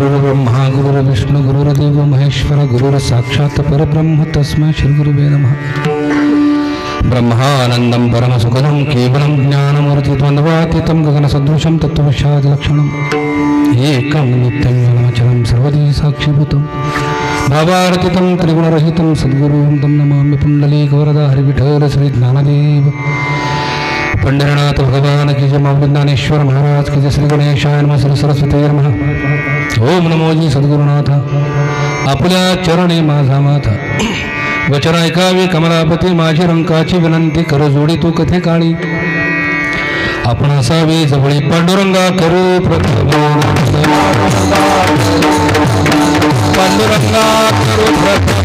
गुरुर्ब्रह्मा गुरुर्विष्णू गुरुर्देव महेश्वर गुरुर साक्षात् परब्रह्म तस्मै श्री गुरुवे नमः. ब्रह्मानन्दं परमसुखदं केवलं ज्ञानमूर्तिद्वन्द्वातीतं गगनसदृशं तत्त्वविशारदलक्षणम् एकं नित्यं अचलं सर्वदी साक्षीभूतं भावार्थितं त्रिगुणरहितं सद्गुरुं तं नमामि. पुण्डलीकवरदा हरिविठ्ठल श्री ज्ञानदेव पंढरीनाथ भगवान की जय. माऊली ज्ञानेश्वर महाराज की जय. श्री गणेशाय नमः. श्री सरस्वती नमः. ओम नमो जी सद्गुरुनाथ. आपल्या चरणी माझा माथा वचन ऐकावे कमलापती माझी रंकाची विनंती कर जोडी तू कथे काळी आपण असावे जवळी पांडुरंगा करू प्रथम पांडुरंगा करू प्रथम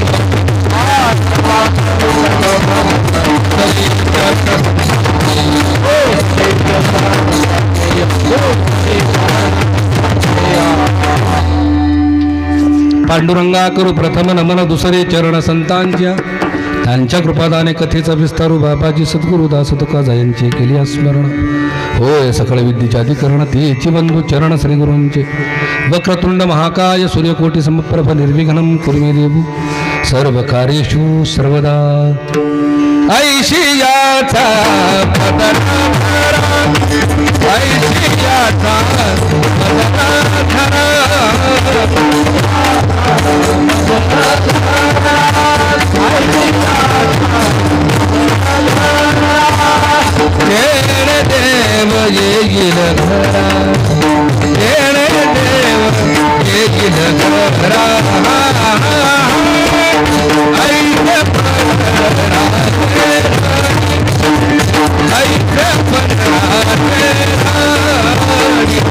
पांडुरंगा करू प्रथम नमन दुसरे चरण संतांच्या त्यांच्या कृपादाने कथेचा विस्तारू बाबाजी सद्गुरुदास तुका जयंचे केली स्मरण होय सकळ विद्येचे अधिकरण तेची बंधू चरण श्री गुरूंचे. वक्रतुंड महाकाय सूर्यकोटी समप्रभ निर्विघ्नं कुर्मे देवू सर्व कार्येषु सर्वदा. ऐशियाचा पदनाधरा ऐशियाचा पदनाधरा येणे देव येईल घरा येणे देव येईल घरा ऐके पदरा ऐके पदरा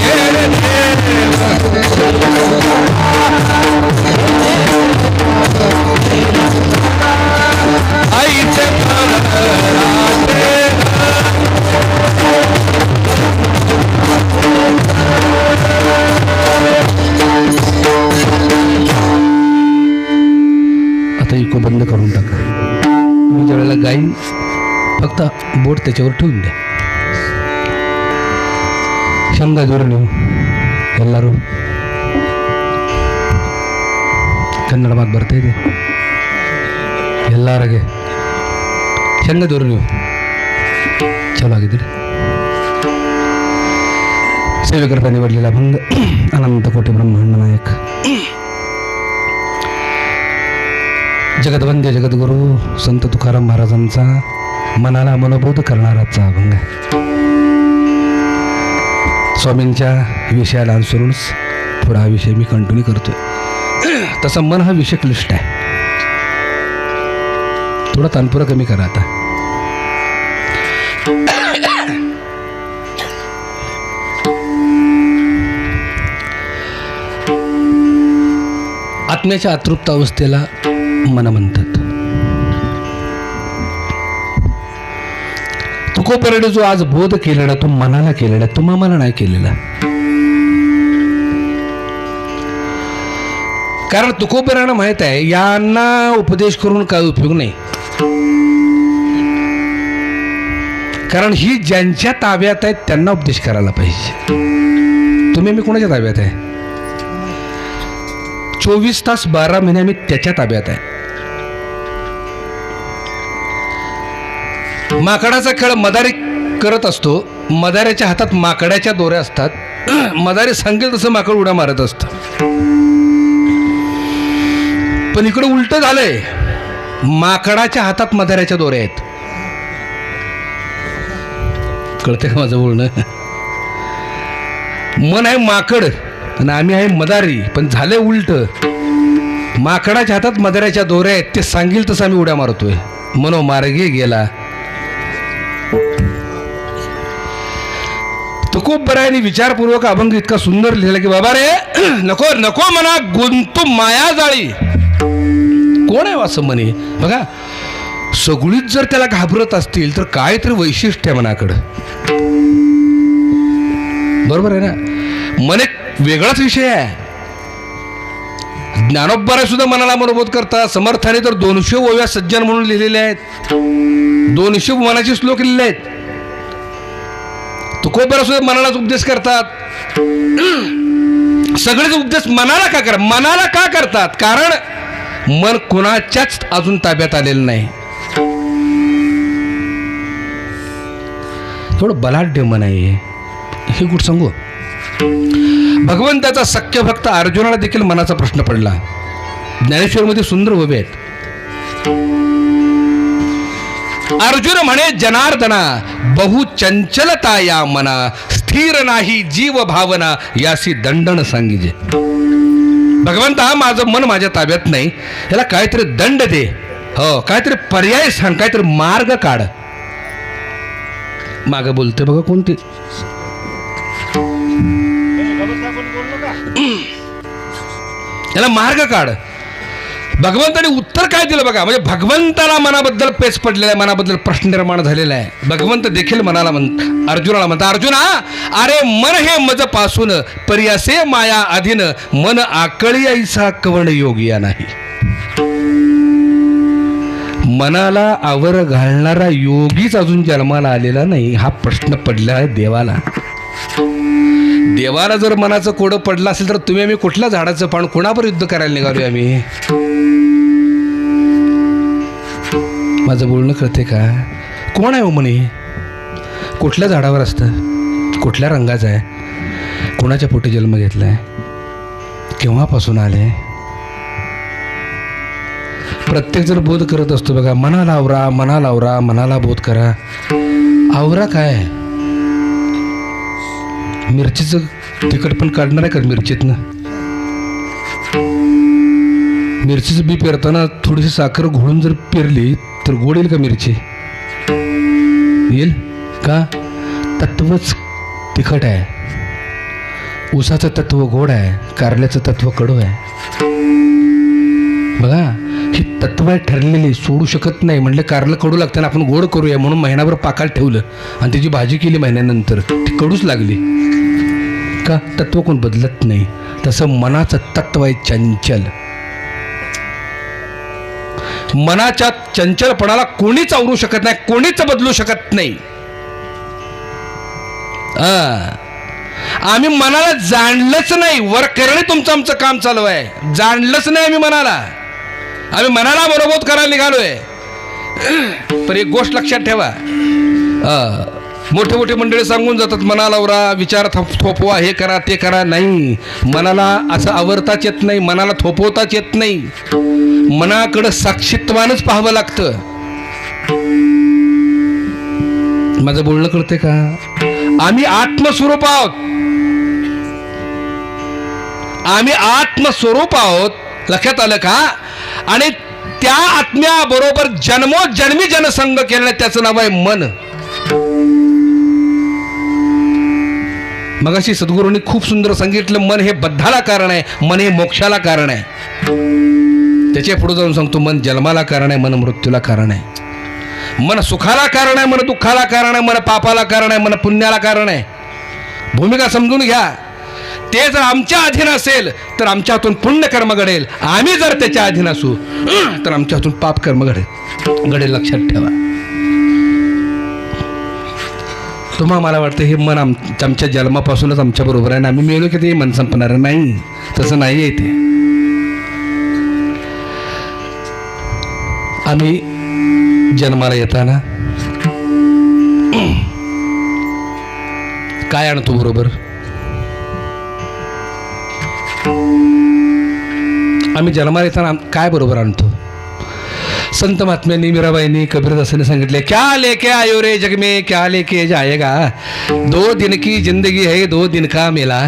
येणे देव आता इको बंद करून टाका. मी ज्या वेळेला गाईन फक्त बोट त्याच्यावर ठेवून द्या. शंगा दूर नेऊ ಎಲ್ಲರೂ ಕನ್ನಡ ಮಾತು ಬರ್ತಾ ಇದೆ ಎಲ್ಲರಿಗೆ ಶಂಗದೂರು ನೀವು ಚಲೋ ಆಗಿದ್ದೀರಿ. ಸೇವಕರता निवडलेला भंग अनंत कोटी ब्रह्मांड नायक जगदवंद्य जगद्गुरु संत तुकाराम महाराजांचा मनाला मनोबोध करणाराचा अभंग आहे. स्वामींच्या विषयाला अनुसरूनच थोडा हा विषय मी कंटिन्यू करतोय. तसं मन हा विषय क्लिष्ट आहे. थोडा तानपुरा कमी करा. आता आत्म्याच्या अतृप्त अवस्थेला मन म्हणतात. तुकोपर्यंत जो आज बोध केलेला तो मनाला केलेला तुम्हा मला नाही केलेला. कारण तुकोबरांना माहित आहे यांना उपदेश करून काय उपयोग नाही. कारण ही ज्यांच्या ताब्यात आहेत त्यांना उपदेश करायला पाहिजे. तुम्ही मी कोणाच्या ताब्यात आहे? 24 तास 12 महिने मी त्याच्या ताब्यात आहे. माकडाचा खेळ मदारी करत असतो. मदाऱ्याच्या हातात माकडाच्या दोऱ्या असतात. मदारी सांगेल तसं माकड उड्या मारत असतं. पण इकडे उलट झालंय. माकडाच्या हातात मदाऱ्याच्या दोऱ्या आहेत. कळते का माझं बोलणं? मन आहे माकड आणि आम्ही आहे मदारी. पण झालंय उलट. माकडाच्या हातात मदाऱ्याच्या दोऱ्या आहेत. ते सांगेल तसं आम्ही उड्या मारतोय. मनोमार्गे गेला. तो खूप बरा आहे. विचारपूर्वक अभंग इतका सुंदर लिहिला की बाबा रे नको नको म्हणा गुंतू माया जाळी. कोण आहे असं म्हणे? बघा सगळीच जर त्याला घाबरत असतील तर काय तरी वैशिष्ट्य आहे मनाकडं. बरोबर आहे ना? मन एक वेगळाच विषय आहे. ज्ञानोबराय सुद्धा मनाला मनोबोध करतात. समर्थाने तर 200 ओव्या सज्जन म्हणून लिहिलेल्या आहेत. 200 मनाचे श्लोक लिहिले आहेत. तुकोबरा सुद्धा मनालाच उपदेश करतात. सगळेच उपदेश मनाला का करा, मनाला का करतात? कारण मन कुणाच्याच अजून ताब्यात आलेलं नाही. थोडं बलाढ्य मन आहे हे कुठं सांगू. भगवंताचा सख्य भक्त अर्जुनाला देखील मनाचा प्रश्न पडला. ज्ञानेश्वरमध्ये सुंदर उभे आहेत. अर्जुन म्हणे जनार्दना बहु चंचलता या मना, स्थिर नाही जीव भावना यासी दंडन सांगिजे. भगवंता माझं मन माझ्या ताब्यात नाही, याला काहीतरी दंड दे, हो काहीतरी पर्याय सांग, काहीतरी मार्ग काढ. माग बोलते बघा कोणते, याला मार्ग काढ. भगवंताने उत्तर काय दिलं बघा. म्हणजे भगवंताला मनाबद्दल पेच पडलेला आहे, मनाबद्दल प्रश्न निर्माण झालेला आहे. भगवंत देखील मनाला अर्जुनाला म्हणता, अर्जुना अरे मन हे मज पासून पर्यासे माया अधीन, मन आकळी ऐसा कवण योगिया नाही. मनाला आवर घालणारा योगीच अजून जन्माला आलेला नाही, हा प्रश्न पडला आहे देवाला. देवाला जर मनाचं कोडं पडलं असेल तर तुम्ही आम्ही कुठल्या झाडाचं पान, कुणावर युद्ध करायला निघालोय आम्ही? माझं बोलणं कळते का? कोण आहे हो म्हणे? कुठल्या झाडावर असतं, कुठल्या रंगाचं आहे, कोणाच्या पोटी जन्म घेतलाय, केव्हापासून आले? प्रत्येक जर बोध करत असतो बघा, मनाला आवरा, मनाला आवरा, मनाला बोध करा. आवरा काय? मिरचीचं तिखट पण काढणार आहे का मिरचीतनं? मिरचीचं बी पेरताना थोडीशी साखर घोळून जर पेरली तर गोड येईल का मिरची? येईल का? तत्वच तिखट आहे. ऊसाचं तत्व गोड आहे, कारल्याचं तत्व कडू आहे. बघा ही तत्व आहे ठरलेली, सोडू शकत नाही. म्हणले कारलं कडू लागतं ना, आपण गोड करूया म्हणून महिनाभर पाकात ठेवलं आणि त्याची भाजी केली महिन्यानंतर, ती कडूच लागली का? तत्व कोण बदलत नाही. तसं मनाचं तत्व आहे चंचल. मनाच्या चंचलपणाला कोणीच आवरू शकत नाही, कोणीच बदलू शकत नाही. आम्ही मनाला जाणलंच नाही. वर करणे तुमचं आमचं काम चालू आहे. जाणलंच नाही आम्ही मनाला. आम्ही मनाला बरोबर करायला निघालोय. पण एक गोष्ट लक्षात ठेवा, मोठे मोठे मंडळी सांगून जातात मनाला आवरा, विचार थोपवा, हे करा ते करा. नाही, मनाला असं आवरताच येत नाही, मनाला थोपवताच येत नाही. मनाकडं साक्षीत्वानच पाहावं लागतं. माझं बोलणं कळते का? आम्ही आत्मस्वरूप आहोत. आम्ही आत्मस्वरूप आहोत. लक्षात आलं का? आणि त्या आत्म्याबरोबर जन्मोजन्मी जनसंग केलं, त्याचं नाव आहे मन. मगाशी सद्गुरूंनी खूप सुंदर सांगितलं, मन हे बद्धाला कारण आहे, मन हे मोक्षाला कारण आहे. त्याच्या पुढे जाऊन सांगतो, मन जन्माला कारण आहे, मन मृत्यूला कारण आहे. मन सुखाला कारण आहे, मन दुःखाला कारण आहे, मन पापाला कारण आहे, मन पुण्याला कारण आहे. भूमिका समजून घ्या. ते जर आमच्या अधीन असेल तर आमच्या हातून पुण्य कर्म घडेल. आम्ही जर त्याच्या अधीन असू तर आमच्या हातून पाप कर्म घडेल. लक्षात ठेवा. तुम्हाला मला वाटतं हे मन आमच्या जन्मापासूनच आमच्या बरोबर आहे, आम्ही मेलो की ते मन संपणार नाही. तसं नाही आहे ते. आम्ही जन्माला येताना काय आणतो बरोबर? आम्ही जन्माला येताना काय बरोबर आणतो? संत महात्म्यांनी, मीराबाईंनी, कबीरदासांनी सांगितले, क्या लेके आयो रे जग में, क्या लेके जाएगा, 2 दिन की जिंदगी है, 2 दिन का मेला.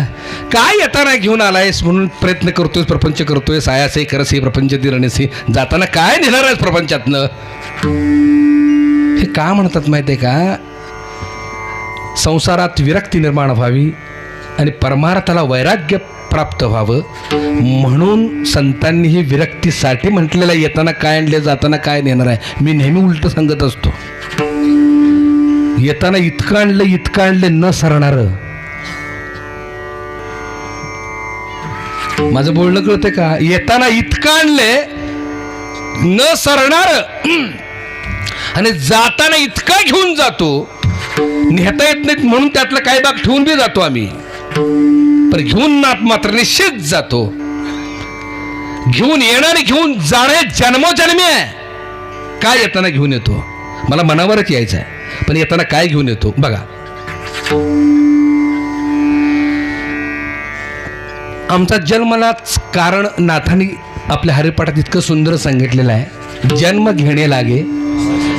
काय येताना घेऊन आलायस म्हणून प्रयत्न करतोय, प्रपंच करतोय, सायासे करसे प्रपंच दिरणेसे. जाताना काय नेणार आहेस प्रपंचातनं? हे का म्हणतात माहिती आहे का? संसारात विरक्ती निर्माण व्हावी आणि परमार्थाला वैराग्य प्राप्त व्हावं म्हणून संतांनी ही विरक्तीसाठी म्हटलेलं. येताना काय आणले, जाताना काय नेणार आहे. मी नेहमी उलट सांगत असतो, येताना इतकं आणलं न सरणार. माझं बोलणं कळतंय का? येताना इतकं आणले न सरणार आणि जाताना इतका घेऊन जातो, नेता येत नाहीत म्हणून त्यातलं काही भाग ठेवून बी जातो आम्ही. पण घेऊन मात्र निश्चित जातो. घेऊन येणारे घेऊन जाणे जन्मोजन्मी आहे. काय येताना घेऊन येतो? मला मनावरच यायचं आहे, पण येताना काय घेऊन येतो बघा. आमचा जन्मालाच कारण नाथांनी आपल्या हरिपाठात इतकं सुंदर सांगितलेलं आहे. जन्म घेणे लागे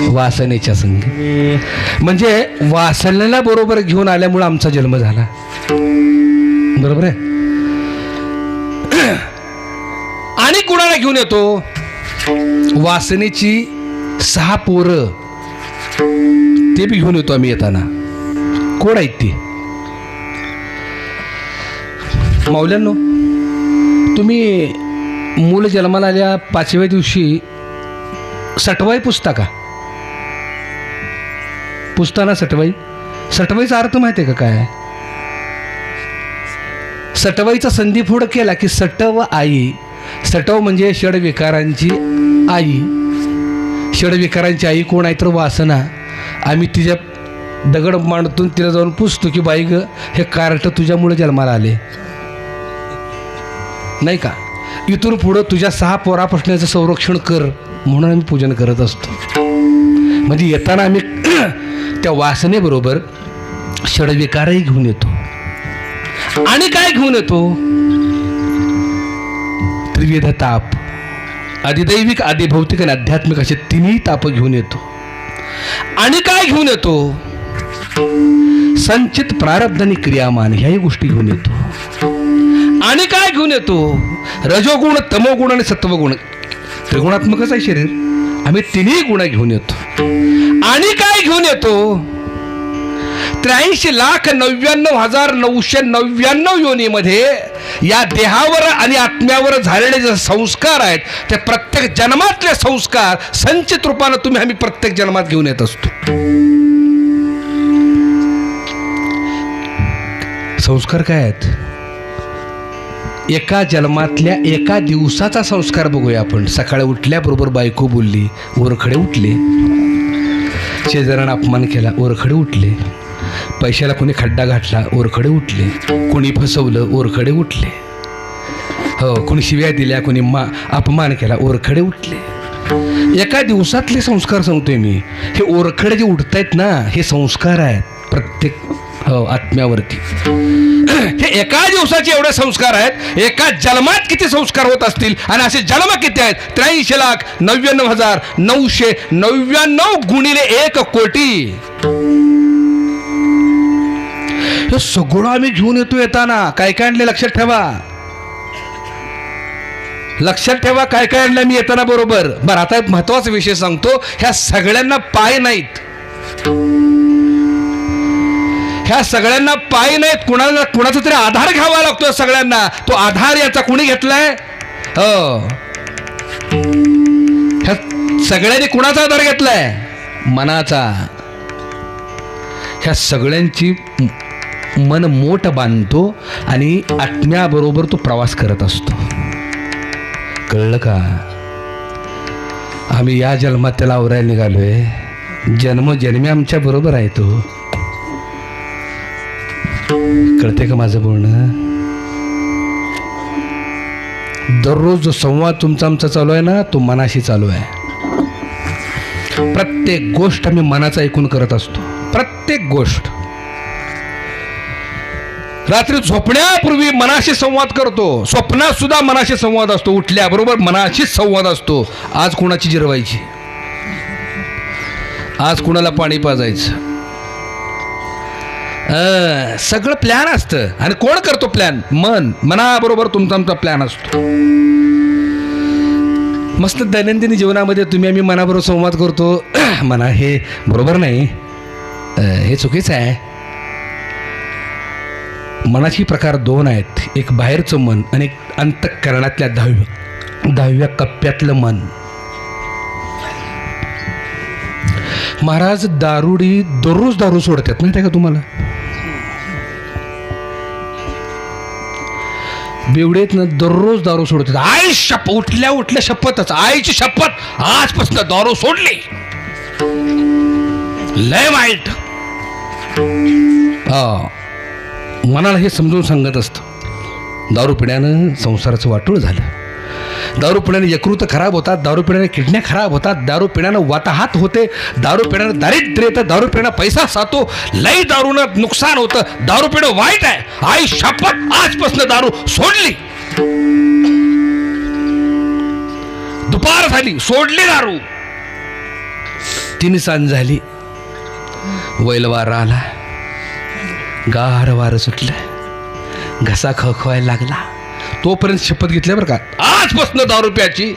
वासनेच्या संगी. म्हणजे वासनेला बरोबर घेऊन आल्यामुळे आमचा जन्म झाला. बरोबर आहे. आणि कुणाला घेऊन येतो? वासनेची 6 पोरं, ते बी घेऊन येतो आम्ही येताना. कोण आहेत ती? मौल्यांनो, तुम्ही मूल जन्माला आल्या 5व्या दिवशी सटवाई पुसता का? पुसताना सटवाई. सटवाईचा अर्थ माहिती आहे का काय? सटवाईचा संधिफोड केला की सटव आई. सटव म्हणजे षडविकारांची आई. षडविकारांची आई कोण आहे तर वासना. आम्ही तिच्या दगड मांडतून तिला जाऊन पुसतो की बाई ग, हे कार्ट तुझ्यामुळे जन्माला आले, नाही का? इथून पुढं तुझ्या 6 पोरापासण्याचं संरक्षण कर म्हणून आम्ही पूजन करत असतो. म्हणजे येताना आम्ही त्या वासनेबरोबर षडविकारही घेऊन येतो. आणि काय घेऊन येतो? त्रिविध ताप, आदिदैविक, आदिभौतिक आणि आध्यात्मिक असे 3ही ताप घेऊन येतो. आणि काय घेऊन येतो? संचित प्रारब्ध आणि क्रियामान ह्याही गोष्टी घेऊन येतो. आणि काय घेऊन येतो? रजोगुण, तमोगुण आणि सत्वगुण. त्रिगुणात्मकच आहे शरीर. आम्ही 3ही गुण घेऊन येतो. आणि काय घेऊन येतो? 83,99,999 योनीमध्ये या देहावर आणि आत्म्यावर झालेले जे संस्कार आहेत, ते प्रत्येक जन्मातले संस्कार संचित रूपानं आम्ही प्रत्येक जन्मात घेऊन येत असतो. संस्कार काय आहेत? एका जन्मातल्या एका दिवसाचा संस्कार बघूया आपण. सकाळी उठल्याबरोबर बायको बोलली, ओरखडे उठले. शेजाऱ्यानं अपमान केला, ओरखडे उठले. पैशाला कोणी खड्डा घातला, ओरखडे उठले. कोणी फसवलं, ओरखडे उठले. हो, कोणी शिव्या दिल्या, कोणी अपमान केला, ओरखडे उठले. एका दिवसातले संस्कार सांगतोय मी. हे ओरखडे जे उठतायत ना, हे संस्कार आहेत प्रत्येक आत्म्यावरती. हे एका दिवसाचे एवढे संस्कार आहेत. एका जन्मात किती संस्कार होत असतील? आणि असे जन्म किती आहेत? 83,99,999 गुणिले 1 कोटी. हे सगळं आम्ही घेऊन येतो. येताना काय काय आणले लक्षात ठेवा. लक्षात ठेवा काय काय आणलं मी येताना बरोबर. बरं, आता एक महत्वाचा विषय सांगतो. ह्या सगळ्यांना पाय नाहीत. ह्या सगळ्यांना पाय नाहीत. कुणाचा तरी आधार घ्यावा लागतो सगळ्यांना. तो आधार याचा कुणी घेतलाय? ह्या सगळ्यांनी कुणाचा आधार घेतलाय? मनाचा. ह्या सगळ्यांची मन मोठ बांधतो आणि आत्म्याबरोबर तो प्रवास करत असतो. कळलं का? आम्ही या जन्मात त्याला आवरायला निघालोय. जन्मोजन्मी आमच्या बरोबर आहे तो. कळते का माझं बोलणं? दररोज जो संवाद तुमचा आमचा चालू आहे ना, तो मनाशी चालू आहे. प्रत्येक गोष्ट आम्ही मनाचं ऐकून करत असतो. प्रत्येक गोष्ट. रात्री झोपण्यापूर्वी मनाशी संवाद करतो. स्वप्नात सुद्धा मनाशी संवाद असतो. उठल्याबरोबर मनाशीच संवाद असतो. आज कुणाची जिरवायची, आज कुणाला पाणी पाजायचं, सगळं प्लॅन असतं. आणि कोण करतो प्लॅन? मन. मनाबरोबर तुमचा आमचा प्लॅन असतो. मस्त दैनंदिन जीवनामध्ये आम्ही मनाबरोबर संवाद करतो. म्हणा हे बरोबर नाही, हे चुकीचं आहे. मनाची प्रकार 2 आहेत. एक बाहेरचं मन आणि एक अंतःकरणातल्या 10व्या कप्प्यातलं मन. महाराज दारुडी दररोज दारू सोडतात, माहिती आहे का तुम्हाला? बेवडेत ना दररोज दारू सोडतात. आई शपथ, उठल्या उठल्या शपथच, आईची शपथ, आजपासून दारू सोडली. लय वाईट. मनाला हे समजून सांगत असतं. दारू पिण्यानं संसाराचं वाटोळ झालं. दारू पिण्याने यकृत खराब होतात, दारू पिण्याने किडन्या खराब होतात, दारू पिण्यानं वाताहात होते, दारू पिण्यानं दारिद्र्य येतं, दारू पिण्यानं पैसा सातो, लई दारूनं नुकसान होतं. दारू पिणं वाईट आहे. आई शपथ आजपासून दारू सोडली. दुपार झाली, सोडली दारू. 3 सांज झाली, वैल वारा आला, गार वारं सुटलं, घसा खवखवायला लागला. तोपर्यंत शपथ घेतल्या बरं का, आजपासून दारू प्याची,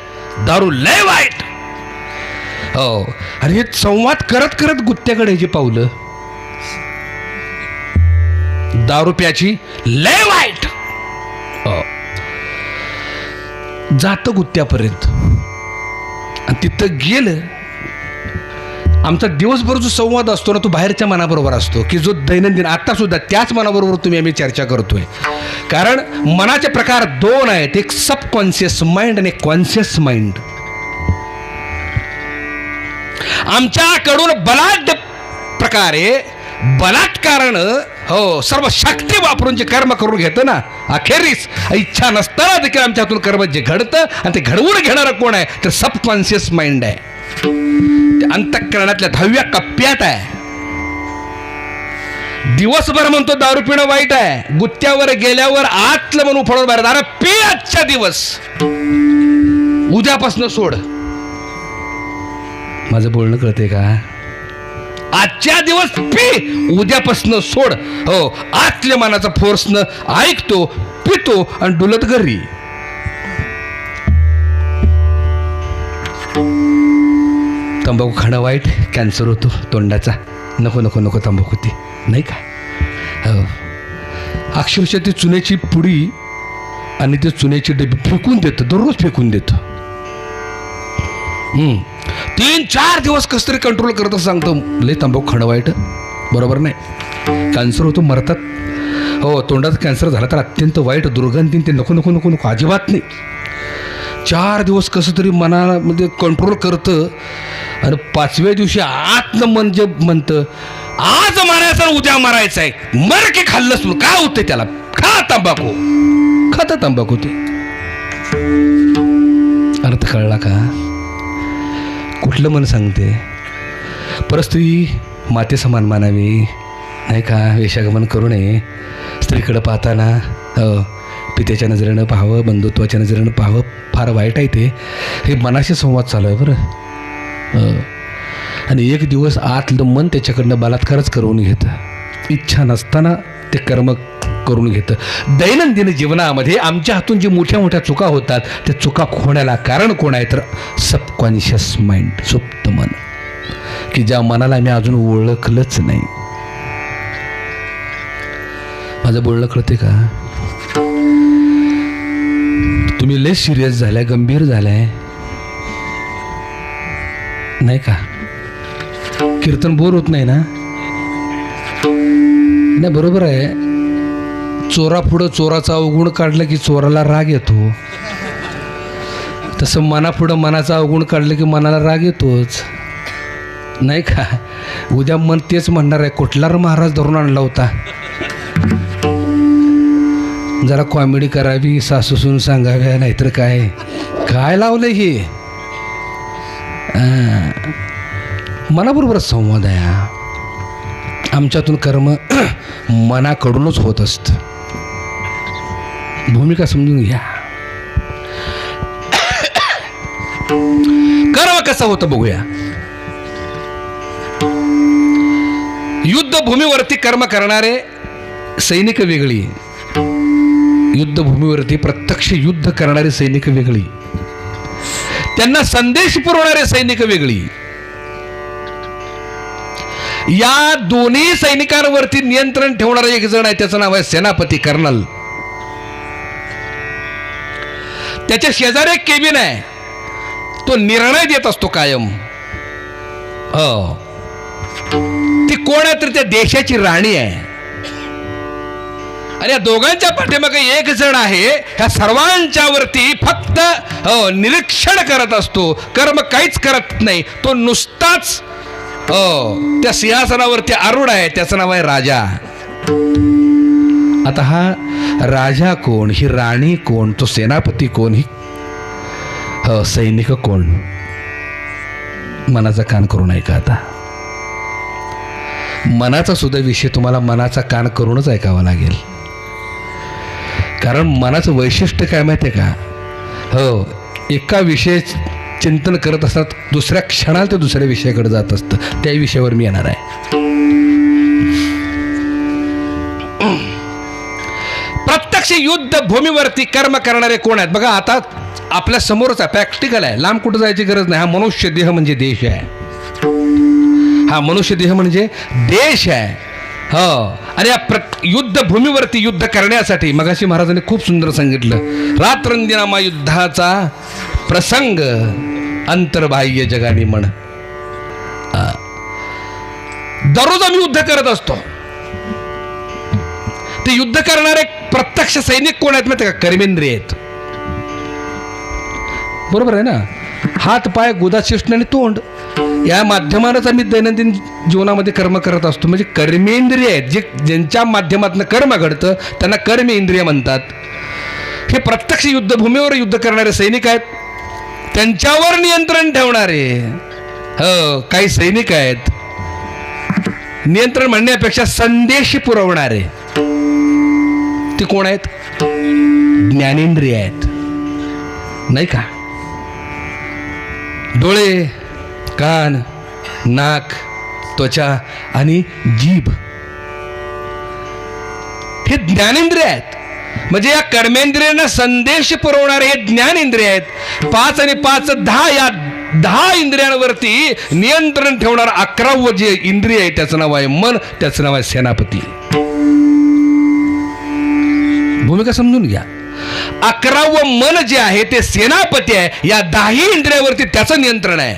दारू लय वाईट. हो, आणि हे संवाद करत करत गुत्त्याकडे यायची पावलं. दारू प्याची लय वाईट. हो, जात गुत्त्यापर्यंत. आणि तिथं गेलं. आमचा दिवसभर जो संवाद असतो ना, तो बाहेरच्या मनाबरोबर असतो, की जो दैनंदिन आता सुद्धा त्याच मनाबरोबर तुम्ही आम्ही चर्चा करतोय. कारण मनाचे प्रकार 2 आहेत, एक सबकॉन्शियस माइंड आणि एक कॉन्शियस माइंड. आमच्याकडून बलाढ्य प्रकारे बलात्कारानं हो सर्व शक्ती वापरून जे कर्म करून घेतं ना, अखेरीस इच्छा नसताना देखील आमच्या हातून कर्म जे घडतं आणि ते घडवून घेणारं कोण आहे, तर सबकॉन्शियस माइंड आहे. ते अंतःकरणातल्या 10व्या कप्प्यात आहे. दिवसभर म्हणतो दारू पिणं वाईट आहे, गुत्त्यावर गेल्यावर आतलं मन उफळून बाहेर, अरे पी आजच्या दिवस, उद्यापासून सोड. माझं बोलणं कळते का? आजच्या दिवस पी, उद्यापासून सोड. हो, आतल्या मनाचा फोर्सनं ऐकतो, पितो आणि डुलत घरी. तंबाखू खाणं वाईट, कॅन्सर होतो तोंडाचा. नको नको नको तंबाखू ती नाही का. हो, अक्षरशः ती चुन्याची पुडी आणि ते चुन्याची डबी फेकून देतं, दररोज फेकून देतं. 3-4 दिवस कसं तरी कंट्रोल करत सांगतो, लय तंबाखू खाणं वाईट, बरोबर नाही, कॅन्सर होतो, मरतात. हो, तोंडाचा कॅन्सर झाला तर अत्यंत वाईट, दुर्गंधी, ते नको नको नको नको अजिबात नाही. 4 दिवस कसं तरी मनामध्ये कंट्रोल करतं आणि 5व्या दिवशी आतलं मन जे म्हणतं, आज मारायचं उद्या मारायचं आहे, मर की खाल्लंच तू, काय होतंय त्याला, खा तंबाखू. खाता तंबाखू ते. अर्थ कळला का? कुठलं मन सांगते, परस्त्री माते समान मानावी नाही का, वेशागमन करू नये, स्त्रीकडं पाहताना पित्याच्या नजरेनं पाहावं, बंधुत्वाच्या नजरेनं पाहावं, फार वाईट आहे ते. हे मनाशी संवाद चालू आहे बरं. आणि एक दिवस आतलं मन त्याच्याकडनं बलात्कारच करून घेतं, इच्छा नसताना ते कर्म करून घेतं. दैनंदिन जीवनामध्ये आमच्या हातून जे मोठ्या मोठ्या चुका होतात, त्या चुका होण्याला कारण कोण आहे, तर सबकॉन्शियस माइंड, सुप्त मन, की ज्या मनाला मी अजून ओळखलंच नाही. माझं बोलणं कळते का? तुम्ही लय सिरियस झालाय, गंभीर झालाय नाही का? कीर्तन बोर होत नाही ना? नाही, बरोबर आहे. चोरापुढं चोराचा अवगुण काढलं की चोराला राग येतो, तसं मनापुढं मनाचा अवगुण काढलं की मनाला राग येतोच नाही का? उद्या मन तेच म्हणणार आहे, कुठला महाराज धरून आणला होता, जरा कॉमेडी करावी, सासूसून सांगाव्या, नाहीतर काय काय लावलं हे. मनाबरोबरच संवाद आहे. आमच्यातून कर्म मनाकडूनच होत असतं. भूमिका समजून घ्या. कर्म कसं होतं बघूया. युद्धभूमीवरती कर्म करणारे सैनिक वेगळी, युद्धभूमीवरती प्रत्यक्ष युद्ध करणारे सैनिक वेगळी, त्यांना संदेश पुरवणारे सैनिक वेगळी. या दोन्ही सैनिकांवरती नियंत्रण ठेवणारा एक जण आहे, त्याचं नाव आहे सेनापती, कर्नल. त्याच्या शेजारी एक केबिन आहे, तो निर्णय देत असतो कायम. ती कोण आहे, तर त्या देशाची राणी आहे. आणि या दोघांच्या पाठीमागे एक जण आहे, ह्या सर्वांच्या वरती फक्त निरीक्षण करत असतो, कर्म काहीच करत नाही. तो नुसताच त्या सिंहासनावरती आरूढ आहे, त्याचं नाव आहे राजा. आता हा राजा कोण, ही राणी कोण, तो सेनापती कोण, ही सैनिक कोण, मनाचा कान करून ऐका. आता मनाचा सुद्धा विषय तुम्हाला मनाचा कान करूनच ऐकावा लागेल. कारण मनाचं वैशिष्ट्य काय माहिती आहे का, एका विषय चिंतन करत असतात, दुसऱ्या क्षणाला ते दुसऱ्या विषयाकडे जात असतं. त्या विषयावर मी येणार आहे. प्रत्यक्ष युद्ध भूमीवरती कर्म करणारे कोण आहेत बघा. आता आपल्या समोरच आहे, प्रॅक्टिकल आहे, लांब कुठं जायची गरज नाही. हा मनुष्य देह म्हणजे देश आहे. हा मनुष्य देह म्हणजे देश आहे. आणि या युद्ध भूमीवरती युद्ध करण्यासाठी मगाशी महाराजांनी खूप सुंदर सांगितलं, रात्रंदिनामा युद्धाचा प्रसंग अंतर्बाह्य जगाने म्हण. दररोज आम्ही युद्ध करत असतो. ते युद्ध करणारे प्रत्यक्ष सैनिक कोण आहेत माहिती का, कर्मेंद्रिय आहेत. बरोबर आहे ना. हात पाय गुदाशिष्ण आणि तोंड या माध्यमानच आम्ही दैनंदिन जीवनामध्ये कर्म करत असतो. म्हणजे कर्मेंद्रिय आहेत, जे ज्यांच्या माध्यमातून कर्म घडतं त्यांना कर्मेंद्रिय म्हणतात. हे प्रत्यक्ष युद्धभूमीवर युद्ध करणारे सैनिक आहेत. त्यांच्यावर नियंत्रण ठेवणारे काही सैनिक आहेत. नियंत्रण म्हणण्यापेक्षा संदेश पुरवणारे ते कोण आहेत, ज्ञानेंद्रिय आहेत. नाही का. डोळे, कान, नाक, त्वचा आणि जीभ हे ज्ञानेंद्रिय आहेत. म्हणजे या कर्मेंद्रियांना संदेश पुरवणारे हे ज्ञानेंद्रिय आहेत. 5 आणि 5 10 या 10 इंद्रियांवरती नियंत्रण ठेवणार 11वं जे इंद्रिय आहे त्याचं नाव आहे मन, त्याचं नाव आहे सेनापती. भूमिका समजून घ्या. 11वं मन जे आहे ते सेनापती आहे. या 10 इंद्रियावरती त्याचं नियंत्रण आहे.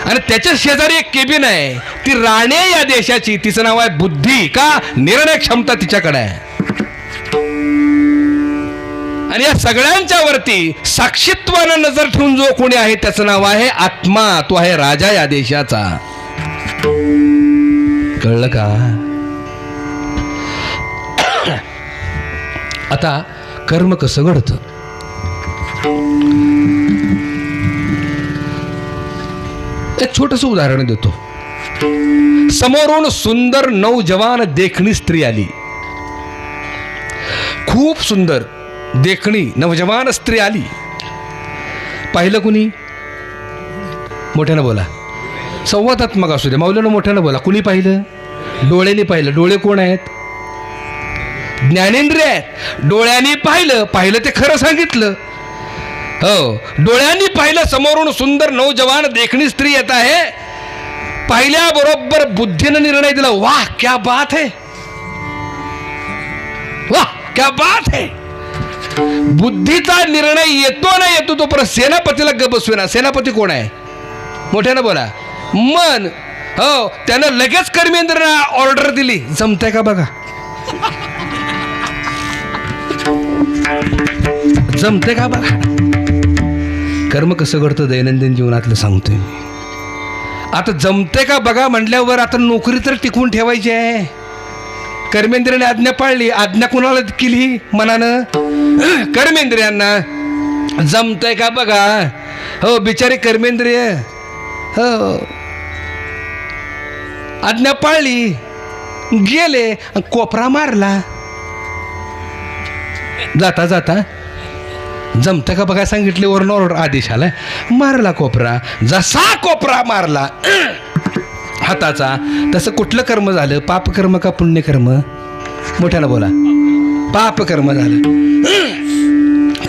आणि त्याच्या शेजारी एक केबिन आहे, ती राणी या देशाची, तिचं नाव आहे बुद्धी. का, निर्णय क्षमता तिच्याकडे आहे. आणि या सगळ्यांच्या वरती साक्षीत्वानं नजर ठेवून जो कोणी आहे त्याचं नाव आहे आत्मा. तो आहे राजा या देशाचा. कळलं का. आता कर्म कसं घडतं, एक छोटंसं उदाहरण देतो. समोरून सुंदर नौजवान देखणी स्त्री आली. खूप सुंदर देखणी नवजवान स्त्री आली. पाहिलं कुणी, मोठ्यानं बोला, संवादात्मक असू दे, माऊलीनं मोठ्यानं बोला. कुणी पाहिलं, डोळ्यांनी पाहिलं. डोळे कोण आहेत, ज्ञानेंद्रिय आहेत. डोळ्यांनी पाहिलं ते खरं सांगितलं. डोळ्यांनी पाहिलं, समोरून सुंदर नौजवान देखणी स्त्री येत आहे. पाहिल्याबरोबर बुद्धीनं निर्णय दिला, वाह क्या बात है, वाह क्या बात है. बुद्धीचा निर्णय येतो ना येतो तो परत सेनापतीला गप बसवेना. सेनापती कोण आहे, मोठ्यानं बोला, मन. त्यानं लगेच कर्मेंद्रियांना ऑर्डर दिली, जमतंय का बघा, जमतंय का बघा. कर्म कसं घडतं दैनंदिन जीवनातलं सांगतोय मी. आता जमतंय का बघा म्हटल्यावर आता नोकरी तर टिकवून ठेवायची आहे. कर्मेंद्रियाने आज्ञा पाळली. आज्ञा कुणाला केली, मनानं, कर्मेंद्रियांना. जमतंय का बघा. बिचारी कर्मेंद्रिय आज्ञा पाळली, गेले, कोपरा मारला. जाता जाता जमतं का बघा सांगितले, वरून ऑर्डर आदेश आलाय, मारला कोपरा. जसा कोपरा मारला हाताचा, तसं कुठलं कर्म झालं, पापकर्म का पुण्यकर्म, मोठ्यानं बोला. पापकर्म झालं.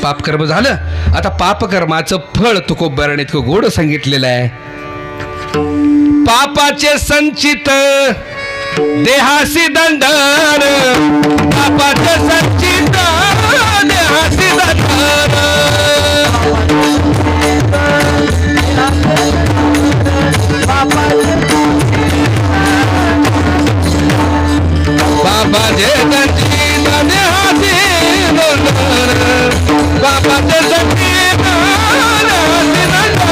पापकर्म झालं. आता पापकर्माचं फळ तुकोबाराने इतकं गोड सांगितलेलं आहे. पापाचे संचित देहासी दंडन, पापाचे संचित देहासी दंडन. पापाचे संचित देहासी दंडन, पापाचे संचित देहासी दंडन.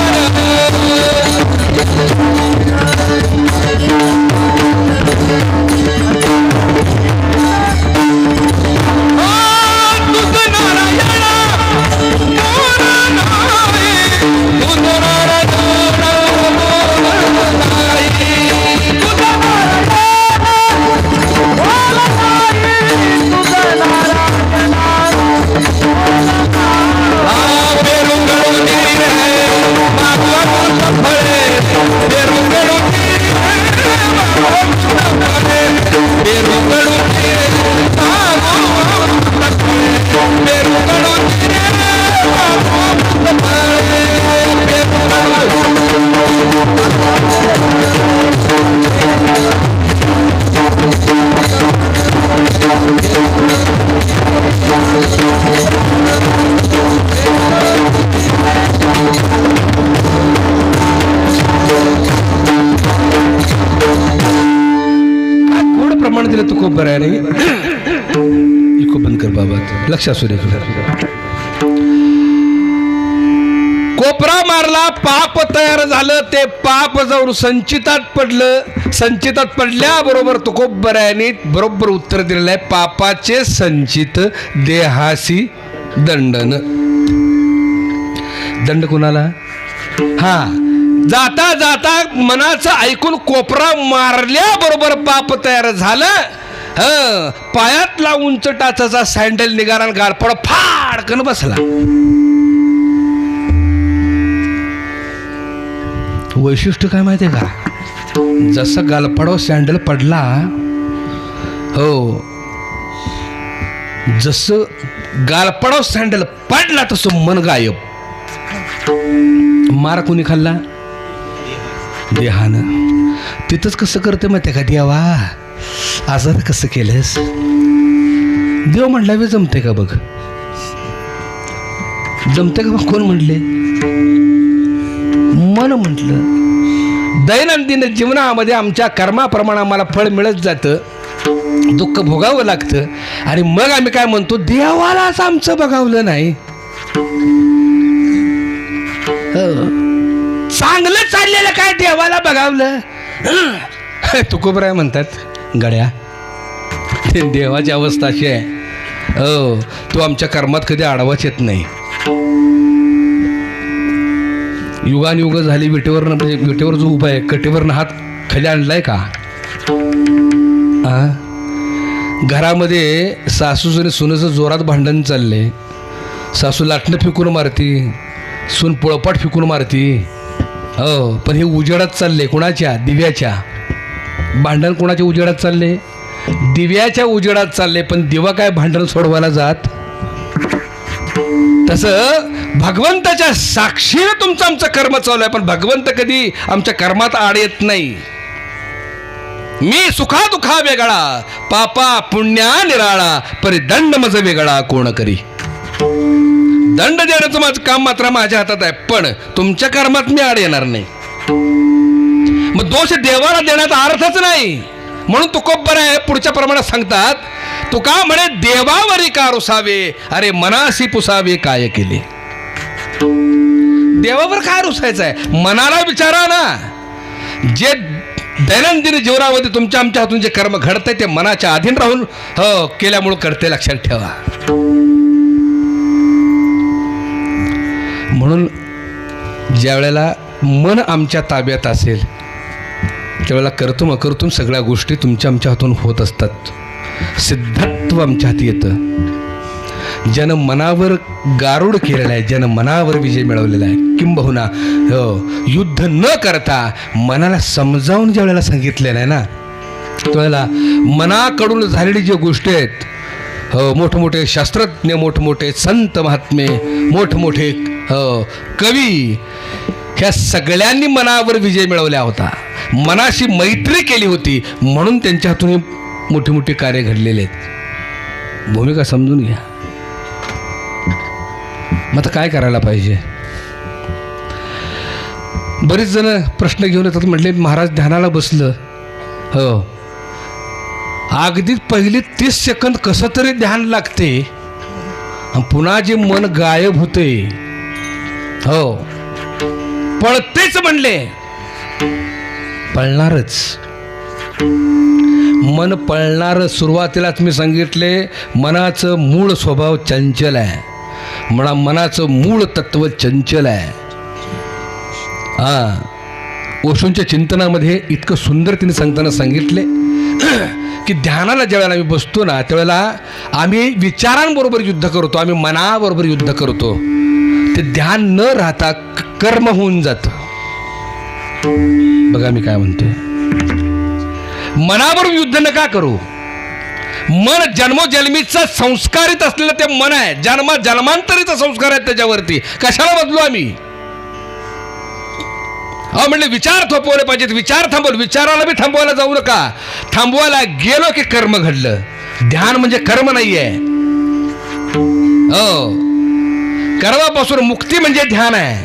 बराय नाही इको बंद कर बाबा, लक्ष असू दे तुझं. कोपरा मारला, पाप तयार झालं. ते पाप जाऊन संचितात पडलं. संचितात पडल्याबरोबर तुकोबरायांनी बरोबर उत्तर दिलेलं आहे, पापाचे संचित देहासी दंडन. दंड कुणाला? हा, जाता जाता मनाचं ऐकून कोपरा मारल्याबरोबर पाप तयार झालं. पायातला उंच टाचाचा सँडल निघाला, गाळपड फाडकन बसला. वैशिष्ट्य काय माहिती आहे का? जसं गालपडाव सँडल पडला, हो, जसं गालपडाव सँडल पडला तसं मन गायब. मार कोणी खाल्ला? देहानं. तिथंच कसं करते माहिती आहे का? देवा आजार कसं केलंस? देव म्हणला वे जमते का बघ? जमते का बघ? कोण म्हणले? मन म्हटलं. दैनंदिन जीवनामध्ये आमच्या कर्माप्रमाणे आम्हाला फळ मिळत जातं, दुःख भोगावं लागतं, आणि मग आम्ही काय म्हणतो, देवालाच आमचं बघावलं नाही. चांगलं चाललेलं काय देवाला बघावलं? तुकोबराय म्हणतात, गड्या ते देवाची अवस्था अशी आहे, हो, तो आमच्या कर्मात कधी आडवाच येत नाही. युगानुयुग झाली, विटेवरनं, म्हणजे विटेवर जो उभा आहे कटेवरनं हात खाली आणलाय का? घरामध्ये सासूचं आणि सुनेचं जोरात भांडण चालले. सासू लाटणं फेकून मारती, सून पोळपाट फेकून मारती. हो, पण हे उजेडात चालले. कुणाच्या? दिव्याच्या. भांडण कोणाच्या उजेडात चालले? दिव्याच्या उजेडात चालले. पण दिवा काय भांडण सोडवायला जात? तसं भगवंताच्या साक्षीने तुमचं आमचं कर्म चालू आहे, पण भगवंत कधी आमच्या कर्मात आड येत नाही. मी सुखा दुखा वेगळा, पापा पुण्या निराळा, परी दंड मज वेगळा कोण करी. दंड देण्याचं माझं काम मात्र माझ्या हातात आहे, पण तुमच्या कर्मात मी आड येणार नाही. मग दोष देवाला देण्याचा अर्थच नाही. म्हणून तुकोबराय पुढच्या प्रमाणात सांगतात, तुका म्हणे देवावरी का रुसावे, अरे मनासी पुसावे काय केले. देवावर काय रुसायचं आहे? मनाला विचारा ना. जे दैनंदिन जीवनामध्ये तुमच्या आमच्या हातून जे कर्म घडतंय ते मनाच्या अधीन राहून केल्यामुळे करते, लक्षात ठेवा. म्हणून ज्या वेळेला मन आमच्या ताब्यात असेल त्यावेळेला कर्तुम अकर्तुम सगळ्या गोष्टी तुमच्या आमच्या हातून होत असतात. सिद्धत्व आमच्या हाती येतं. ज्यानं मनावर गारुड केलेलं आहे, ज्यानं मनावर विजय मिळवलेला आहे, किंबहुना युद्ध न करता मनाला समजावून ज्या वेळेला सांगितलेलं आहे ना, त्यावेळेला मनाकडून झालेली जी गोष्टी आहेत, मोठमोठे शास्त्रज्ञ, मोठमोठे संत महात्मे, मोठमोठे कवी, ह्या सगळ्यांनी मनावर विजय मिळवला होता, मनाशी मैत्री केली होती, म्हणून त्यांच्या हातून मोठी मोठी कार्य घडलेले आहेत. भूमिका समजून घ्या. मग आता काय करायला पाहिजे? बरेच जण प्रश्न घेऊन येतात. म्हटले महाराज ध्यानाला बसलं, हो, अगदी पहिली 30 सेकंद कसं तरी ध्यान लागते, पुन्हा जे मन गायब होते, हो, पळतेच म्हणले, पळणारच. मन पळणार. सुरुवातीलाच मी सांगितले, मनाचं मूळ स्वभाव चंचल आहे. मनाचं मूळ तत्व चंचल आहे. ओशोंच्या चिंतनामध्ये इतकं सुंदर तिने सांगताना सांगितले की ध्यानाला ज्यावेळेला आम्ही बसतो ना, त्यावेळेला आम्ही विचारांबरोबर युद्ध करतो, आम्ही मनाबरोबर युद्ध करतो. ते ध्यान न राहता कर्म होऊन जातं. बघा मी काय म्हणतोय, मनाबरोबर युद्ध नका करू. मन जन्मोजन्मीचा संस्कारित असलेलं ते मन आहे. जन्मांतरीचा संस्कार आहे त्याच्यावरती. कशाला बदलू आम्ही? म्हणले विचार थोपवले पाहिजेत. विचार थांबवले. विचाराला बी थांबवायला जाऊ नका. थांबवायला गेलो की कर्म घडलं. ध्यान म्हणजे कर्म नाहीये. कर्मापासून मुक्ती म्हणजे ध्यान आहे.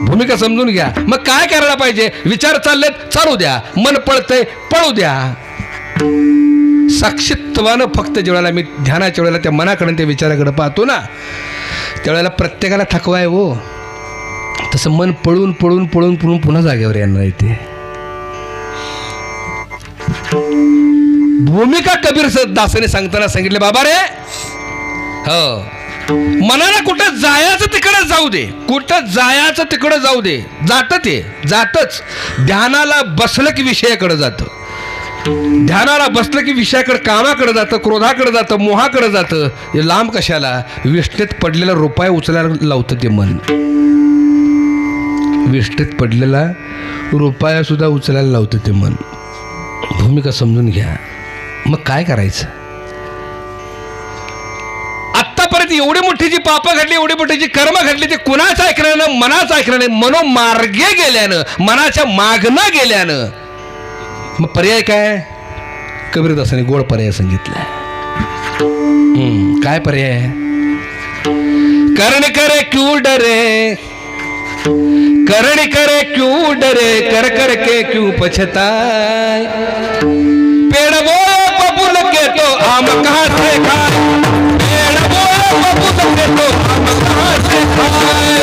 भूमिका समजून घ्या. मग काय करायला पाहिजे? विचार चाललेत, चालू द्या. मन पळतंय, पळू द्या. साक्षीत्वानं फक्त ज्यावेळेला मी ध्यानाच्या वेळेला त्या मनाकडे त्या विचाराकडे पाहतो ना, त्यावेळेला प्रत्येकाला थकवा आहे हो. तसं मन पळून पळून पळून पळून पुन्हा जागेवर येणार आहे ते. भूमिका कबीर दासाने सांगताना सांगितले, बाबा रे, हो, मनाला कुठं जायचं तिकडं जाऊ दे, कुठं जायचं तिकडं जाऊ दे, जातं ते जातच. ध्यानाला बसलं की विषयाकडे जातं, ध्यानाला बसलं की विषयाकडे, कामाकडे जातं, क्रोधाकडे जातं, मोहाकडे जातं. हे लांब कशाला, विष्ठेत पडलेला रुपया उचलायला लावतं ते मन. विष्ठेत पडलेला रुपया सुद्धा उचलायला लावतं ते मन. भूमिका समजून घ्या. मग काय करायचं? आत्तापर्यंत एवढी मोठी जी पापं घडली, एवढी मोठी जी कर्म घडली, ते कुणाचं ऐकण्यानं, मनाचं ऐकण्याने, मनोमार्गे गेल्यानं, मनाच्या मागणं गेल्यानं. मग पर्याय काय? कबीरदासाने गोड पर्याय सांगितलाय. काय पर्याय? कर्ण करे क्यों डरे, कर्ण करे क्यों डरे, कर कर के क्यों पछताए, पेड़ बोए बबूल के तो आम कहाँ से खाए, पेड़ बोए बबूल के तो आम कहाँ से खाए.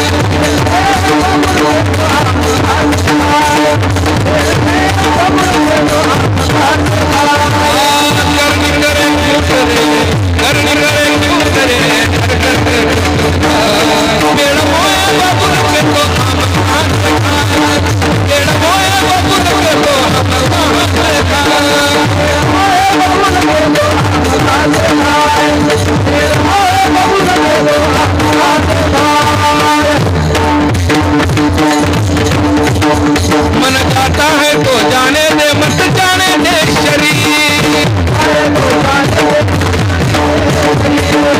मन जाता है तो जाने दे, मत जाने दे शरीर.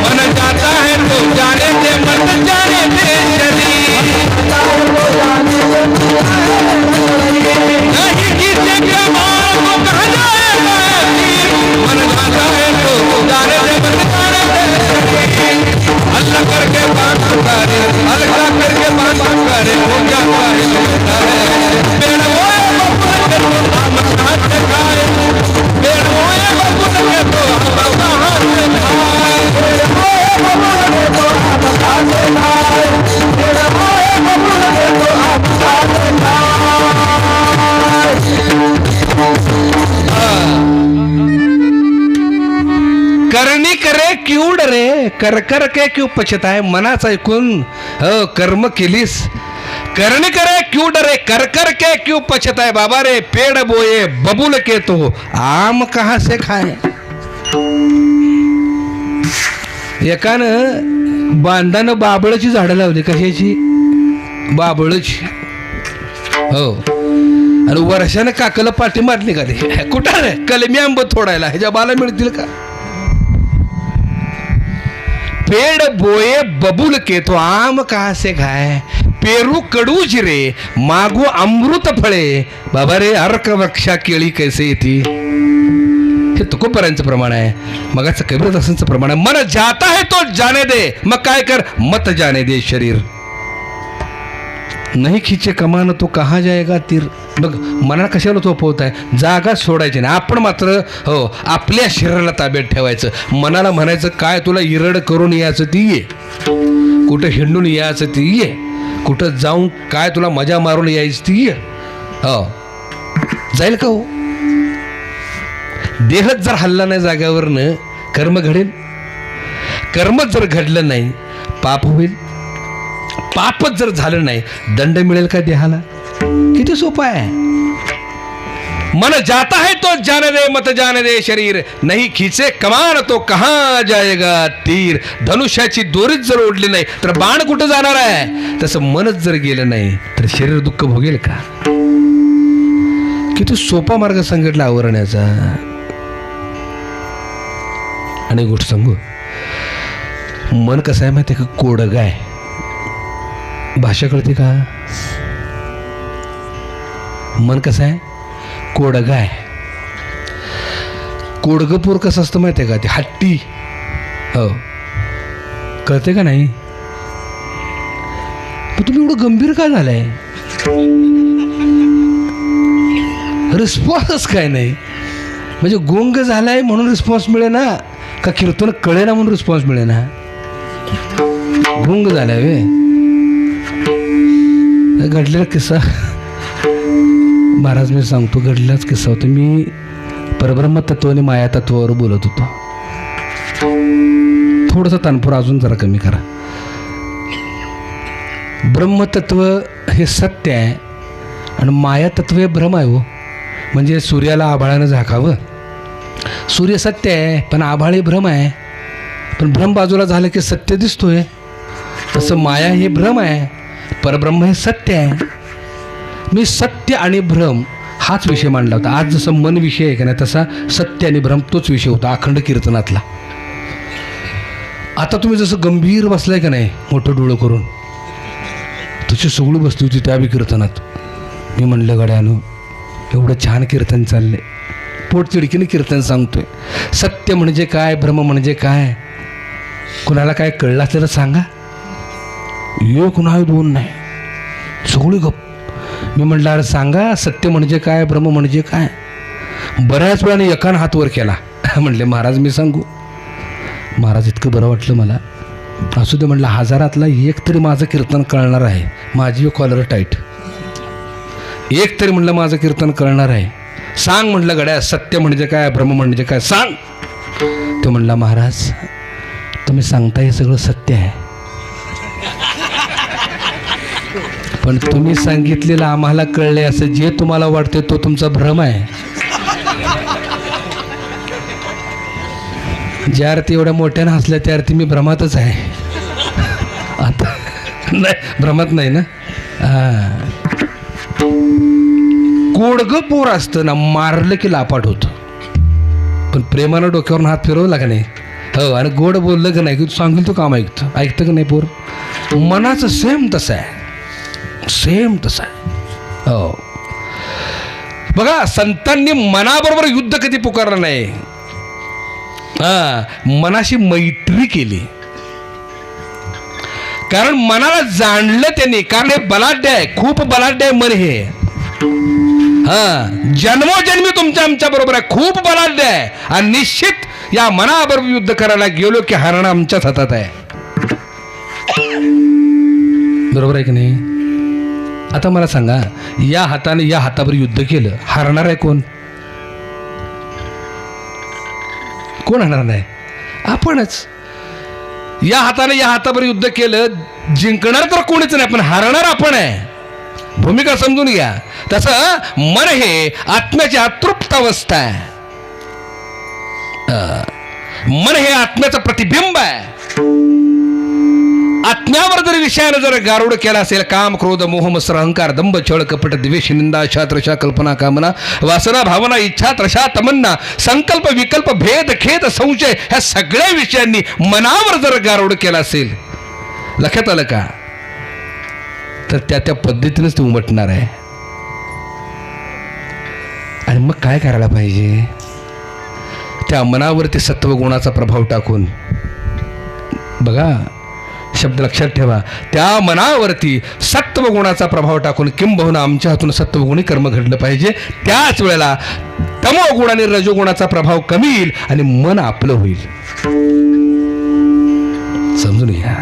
मन जाता है तो जाने दे, मत जाने दे शरीर. नहीं किसी के मार को कहा जाएगा तीर. मन जाता है तो जाने दे, मत जाने दे शरीर. अल्लाह करके बात करे, अल्लाह करके बात करे, हो जाता है पेड़ बोए बबूल के तो हम कहाँ से खाए, पेड़ बोए बबूल के तो हम कहाँ से खाए, पेड़ बोए बबूल के तो हम कहाँ से खाए, पेड़ बोए बबूल के तो हम कहाँ से खाए. करणी करे क्यों डरे, कर कर के क्यों पछताए. मनाचं ऐकून कर्म केलीस. करणी करे क्यों डरे, कर कर के क्यों पछताए. बाबा रे, पेड़ बोए बबूल के तो आम कहाँ से खाए. एकानं बांधानं बाबळची झाडं लावली. कशाची? बाबळची. हो. आणि वर्षानं काकला पाठी मारली का ते. कुठं रे कलमी आंब तोडायला, ह्याच्या बाला मिळतील का. पेड़ बोए बबूल के तो आम कहाँ से खाए, पेरू कडू जिरे मागू अमृत फळे. बाबा रे, अर्क वृक्षा केळी कैसे येती. हे तुकोबरांचं प्रमाण आहे, मगाचं कबीरदासांचं प्रमाण आहे. मन जाता है तो जाने दे. मग काय कर, मत जाने दे शरीर. नाही खिचे कमान तो कहा जाएगा तीर. बघ, मनाला कशाला थोपवत आहे. जागा सोडायची नाही. आपण मात्र हो आपल्या शरीराला ताब्यात ठेवायचं. मनाला म्हणायचं, काय तुला इरड करून यायचं ती ये, कुठं हिंडून यायचं ती ये, कुठं जाऊन काय तुला मजा मारून यायची ती ये. हो, जाईल का हो. देहच जर हल्ला नाही जाग्यावरनं, कर्म घडेल. कर्मच जर घडलं नाही, पाप होईल. पापच जर झालं नाही, दंड मिळेल का देहाला. किती सोपं आहे. मन जाता है तो जाने दे, मत जाने दे शरीर. नाही खिचे कमान तो कहाँ जाएगा तीर. धनुष्याची दोरीच जर ओढली नाही तर बाण कुठं जाणार आहे. तसं मनच जर गेलं नाही तर शरीर दुःख भोगेल का. किती सोपा मार्ग सांगितला आवरण्याचा. आणि गोष्ट सांगू, मन कसं आहे माहिती आहे का, कोडग आहे. भाषा कळते का. मन कसं आहे, कोडग आहे. कोडगपूर कसं असतं माहिती आहे का, ते हट्टी. हो, कळते का नाही. पण तुम्ही एवढं गंभीर का झालंय. रिस्पॉन्स काय नाही. म्हणजे गुंग झालाय म्हणून रिस्पॉन्स मिळेना का कीर्तन कळेना म्हणून रिस्पॉन्स मिळेना? गुंग झालाय वे. घडलेला किस्सा महाराज मी सांगतो, घडलेलाच किस्सा होता. मी परब्रह्म तत्व आणि माया तत्वावर बोलत होतो. थोडंसं तानपूर अजून जरा कमी करा. ब्रह्मतत्व हे सत्य आहे आणि माया तत्व हे भ्रम आहे. हो म्हणजे सूर्याला आभाळानं झाकावं, सूर्य सत्य आहे पण आभाळ हे भ्रम आहे. पण भ्रम बाजूला झालं की सत्य दिसतोय. तसं माया हे भ्रम आहे, परब्रह्म हे सत्य आहे. मी सत्य आणि भ्रम हाच विषय मांडला होता. आज जसं मन विषय आहे का नाही, तसा सत्य आणि भ्रम तोच विषय होता अखंड कीर्तनातला. आता तुम्ही जसं गंभीर बसलाय का नाही मोठं डोळं करून, तशी सगळी बसली होती त्या बी कीर्तनात. मी म्हणलं गड्यानो एवढं छान कीर्तन चाललंय, पोटतिडकीने कीर्तन सांगतोय. सत्य म्हणजे काय, भ्रम म्हणजे काय, कुणाला काय कळलं असलं तर सांगा. एक नाही दोन नाही, सगळी गप. मी म्हटलं अरे सांगा सत्य म्हणजे काय, भ्रम म्हणजे काय. बऱ्याच वेळाने एकानं हात वर केला. म्हणले महाराज मी सांगू. महाराज इतकं बरं वाटलं मला. असू दे म्हटलं, हजारातला एक तरी माझं कीर्तन कळणार आहे. माझी कॉलर टाईट, एक तरी म्हटलं माझं कीर्तन कळणार आहे. सांग म्हटलं गड्या सत्य म्हणजे काय, भ्रम म्हणजे काय सांग. तो म्हणला महाराज तुम्ही सांगता हे सगळं सत्य आहे, पण तुम्ही सांगितलेलं आम्हाला कळले असं जे तुम्हाला वाटते तो तुमचा भ्रम आहे. ज्या अर्थी एवढ्या मोठ्यानं हसल्या त्या अर्थी मी भ्रमातच आहे. आता नाही भ्रमात नाही ना. गोडगं पोर असतं ना, मारलं की लापाट होतं. पण प्रेमानं डोक्यावरून हात फिरवला का नाही, हो आणि गोड बोललं का नाही की सांगेल तो काम ऐकतं का नाही पोर. मनाचं सेम तसं आहे, सेम तसं आहे. हो बघा संतांनी मनाबरोबर युद्ध कधी पुकारलं नाही, मनाशी मैत्री केली. कारण मनाला जाणलं त्यांनी, कारण हे बलाढ्य आहे, खूप बलाढ्य आहे मन हे. जन्मोजन्मी तुमच्या आमच्या बरोबर आहे, खूप बलाढ्य आहे. आणि निश्चित या मनाबरोबर युद्ध करायला गेलो की हरण आमच्याच हातात आहे. बरोबर आहे की नाही. आता मला सांगा, या हाताने या हातावर युद्ध केलं, हरणार आहे कोण? कोण हरणार नाही? आपणच. या हाताने या हातावर युद्ध केलं, जिंकणार तर कोणीच नाही, पण हरणार आपण आहे. भूमिका समजून घ्या. तसं मन हे आत्म्याची अतृप्त अवस्था आहे. मन हे आत्म्याचं प्रतिबिंब आहे. आत्म्यावर जर विषयानं जर गारुड केला असेल, काम क्रोध मोह मत्सर अहंकार दंभ छळ कपट द्वेष निंदा अशा त्रशा कल्पना कामना वासना भावना इच्छा त्रशा तमन्ना संकल्प विकल्प भेद खेद संशय ह्या सगळ्या विषयांनी मनावर जर गारुड केला असेल, लक्षात आलं का, तर त्या पद्धतीनेच ते उमटणार आहे. आणि मग काय करायला पाहिजे, त्या मनावरती सत्वगुणाचा प्रभाव टाकून बघा, शब्द लक्षात ठेवा, त्या मनावरती सत्वगुणाचा प्रभाव टाकून किंबहुना आमच्या हातून सत्वगुणी कर्म घडलं पाहिजे. त्याच वेळेला तमोगुण आणि रजोगुणाचा प्रभाव कमी येईल आणि मन आपलं होईल. समजून घ्या.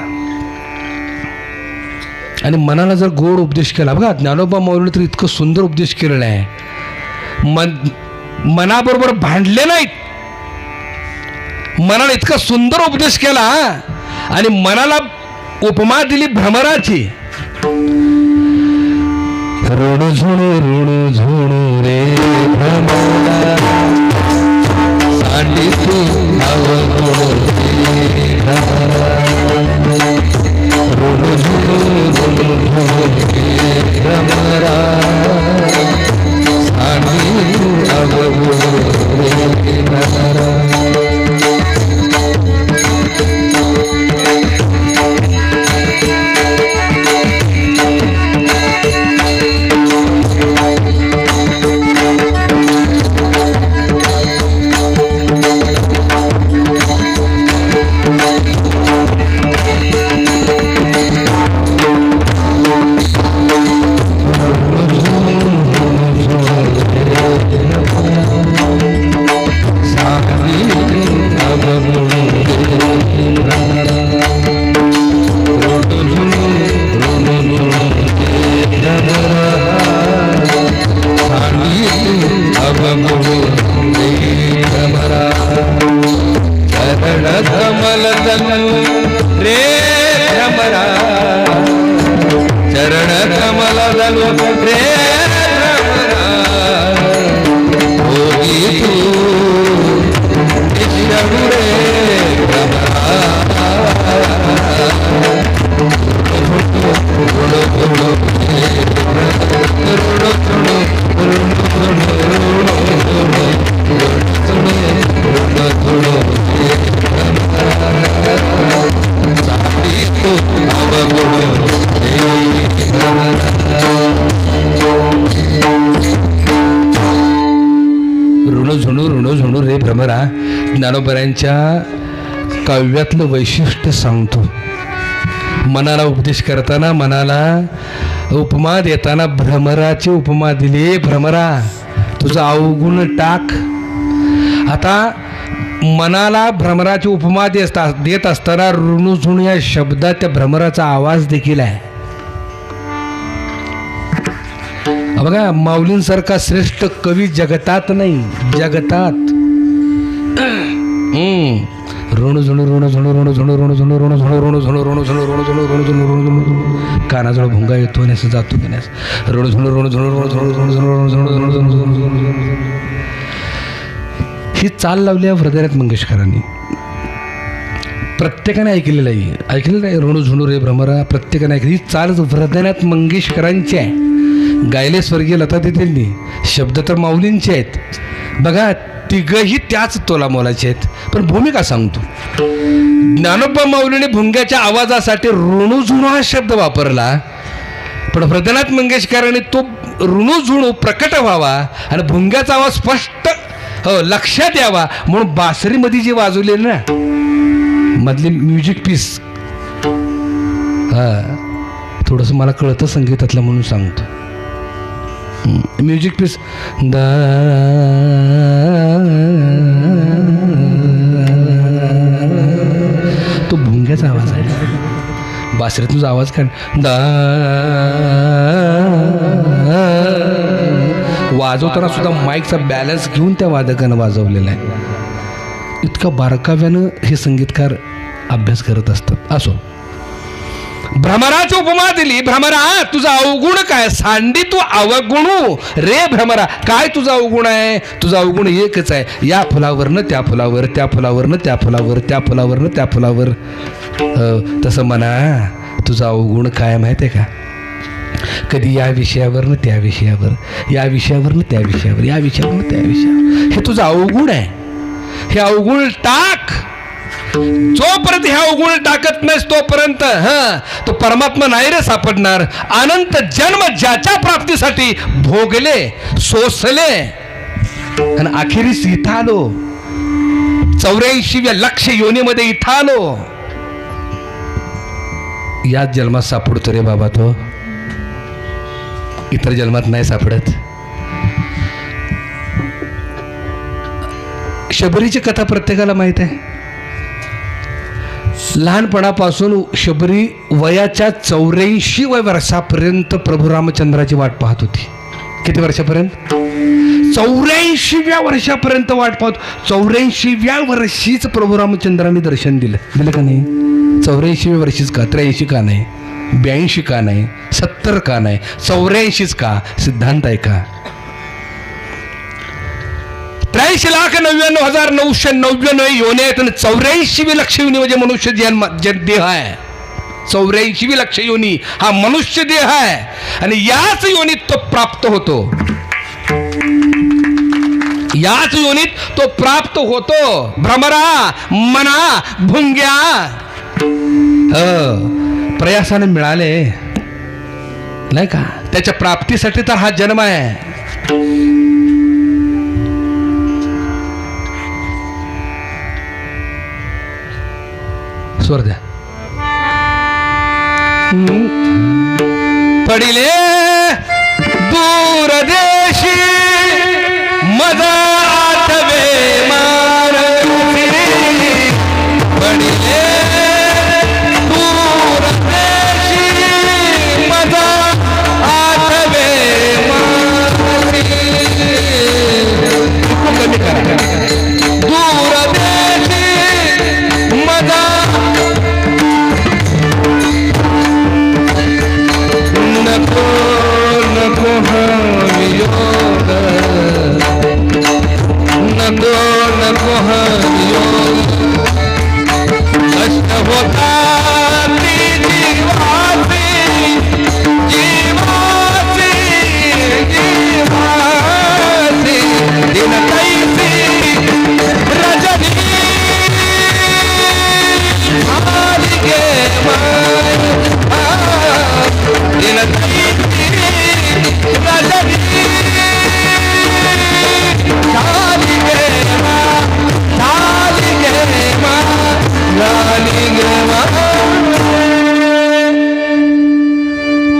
आणि मनाला जर गोड उपदेश केला, बघा ज्ञानोबा माऊलीने तर इतकं सुंदर उपदेश केलेला आहे. मनाबरोबर भांडले नाहीत, मनाला इतका सुंदर उपदेश केला आणि मनाला उपमा दिली भ्रमराची. ऋण झुणू रे भ्रमरा सांडी तू ऋण झुणू भ्रमरा सांडी तू चरण कमल दलो रे भ्रमरा होगी तू निशगु रे भ्रमरा ऋण झुणू रे भ्रमरा. ज्ञानोबरायांच्या काव्यातलं वैशिष्ट्य सांगतो. मनाला उपदेश करताना, मनाला उपमा देताना भ्रमराची उपमा दिली. भ्रमरा तुझं अवगुण टाक. आता मनाला भ्रमराची उपमा देत असताना ऋणुझुण या शब्दात त्या भ्रमराचा आवाज देखील आहे. बघा, माऊलींसारखा श्रेष्ठ कवी जगतात नाही, जगतात. कानाजवळ भुंगा येतो आणि असं जातो घेण्यास. ही चाल लावली आहे हृदयात मंगेशकरांनी. प्रत्येकाने ऐकलेलं आहे, ऐकलेलं आहे. ऋणू झुणू रे भ्रमरा प्रत्येकाने ऐकली. ही चाल हृदयात मंगेशकरांची आहे. गायले स्वर्गीय लता देतील. शब्द तर माऊलींचे आहेत. बघा, तिघही त्याच तोलामोलाचे आहेत. पण भूमिका सांगतो. ज्ञानोबा माऊलीने भुंग्याच्या आवाजासाठी ऋणुझुणू हा शब्द वापरला, पण हृदयनाथ मंगेशकरांनी तो ऋणुझुणू प्रकट व्हावा आणि भुंग्याचा आवाज स्पष्ट लक्षात यावा म्हणून बासरीमध्ये जी वाजवली ना मधली म्युझिक पीस, थोडंसं मला कळतं संगीतातलं म्हणून सांगतो. म्युझिक पीस दा तो भुंग्याचा आवाज आहे. बासरीत तुझा आवाज काढ. दा वाजवताना सुद्धा माईकचा बॅलन्स घेऊन त्या वादकानं वाजवलेला आहे. इतका बारकाव्यानं हे संगीतकार अभ्यास करत असतात. असो, भ्रमराची उपमा दिली. भ्रमरा तुझा अवगुण काय? सांडी तू अवगुणू रे भ्रमरा. काय तुझा अवगुण आहे? तुझा अवगुण एकच आहे. या फुलावरनं त्या फुलावर, त्या फुलावरनं त्या फुलावर, त्या फुलावरनं त्या फुलावर. तसं म्हणा, तुझा अवगुण काय माहिती आहे का? कधी या विषयावरनं त्या विषयावर, या विषयावरनं त्या विषयावर, या विषयावरनं त्या विषयावर. हे तुझं अवगुण आहे. हे अवगुण टाक. जोपर्यंत हे अवगुण टाकत नाहीस तोपर्यंत तो परमात्मा नाही रे सापडणार. अनंत जन्म ज्याच्या प्राप्तीसाठी भोगले, सोसले आणि अखेरीस इथं आलो. 84व्या लक्ष योनीमध्ये इथं आलो. याच जन्मात सापडतो रे बाबा तो. इतर जन्मात नाही सापडत. शबरीची कथा प्रत्येकाला माहित आहे. लहानपणापासून शबरी वयाच्या 84व्या वर्षापर्यंत प्रभू रामचंद्राची वाट पाहत होती. किती वर्षापर्यंत? 84व्या वर्षापर्यंत वाट पाहत. 84व्या वर्षीच प्रभू रामचंद्रांनी दर्शन दिलं का नाही? 84व्या वर्षीच का? 83 का नाही? 82 का नाही? 70 का नाही? 84च का? सिद्धांत आहे का? 83,99,999 योनी आहेत आणि 84वी लक्ष योनी म्हणजे मनुष्य देह आहे. 84वी लक्ष योनी हा मनुष्य देह आहे आणि याच योनीत तो प्राप्त होतो. याच योनीत तो प्राप्त होतो. भ्रमरा मना भुंग्या प्रयासाने मिळाले नाही का? त्याच्या प्राप्तीसाठी तर हा जन्म आहे. स्वर द्या. पडिले दूर देशी मजा आठवे मान. पडिले दूर देशी मजा आठवे मान. कमी करा. दूर देशी मजा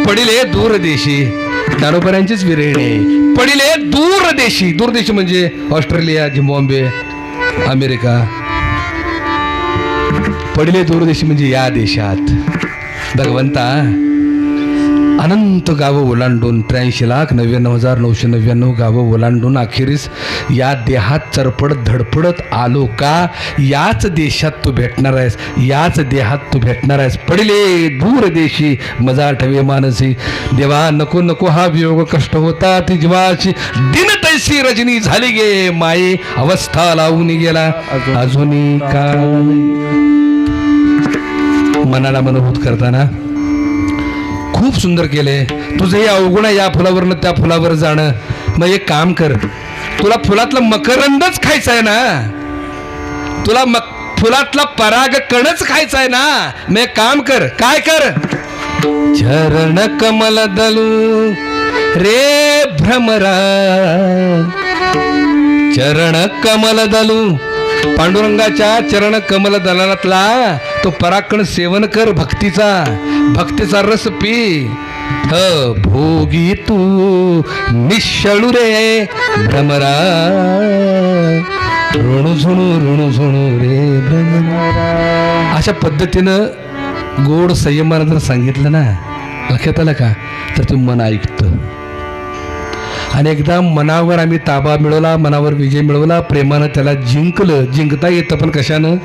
पडिले दूरदेशी, दारोबऱ्यांचीच विरहिणी आहे. पडिले दूरदेशी, दूरदेशी म्हणजे ऑस्ट्रेलिया, झिम्बाब्वे, अमेरिका. पडिले दूरदेशी म्हणजे या देशात. भगवंता अनंत गावं ओलांडून 83,99,999 गावं ओलांडून अखेरीस या देहात चरपडत धडपडत आलो का? याच देशात तू भेटणार आहेस, याच देहात तू भेटणार आहेस. पडिले दूर देशी मजा ठवे मानसी. देवा नको नको हा वियोग कष्ट होता ती जीवाची. दिन तैसी रजनी झाली गे माये, अवस्था लावून गेला अजूनही का. मनाला मनोभूत करताना खूप सुंदर केले. तुझं हे अवगुण आहे या फुलावरनं त्या फुलावर जाणं. मग एक काम कर, तुला फुलातलं मकरंदच खायचं आहे ना, तुला फुलातला पराग कणच खायचा आहे ना. मग एक काम कर, काय कर. चरण कमल दलू रे भ्रमरा, चरण कमल दलू, पांडुरंगाच्या चरण कमल दलातला तो पराकण सेवन कर भक्तीचा, भक्तीचा रस पी. भोगी तू निश्चळू रे भ्रमरा, ऋणू झुणू रे भ्रमरा. अशा पद्धतीनं गोड संयमानं जर सांगितलं ना, लक्षात आलं का, तर ते मन ऐकतं. आणि एकदा मनावर आम्ही ताबा मिळवला, मनावर विजय मिळवला, प्रेमानं त्याला जिंकलं. जिंकता येतं पण कशानं?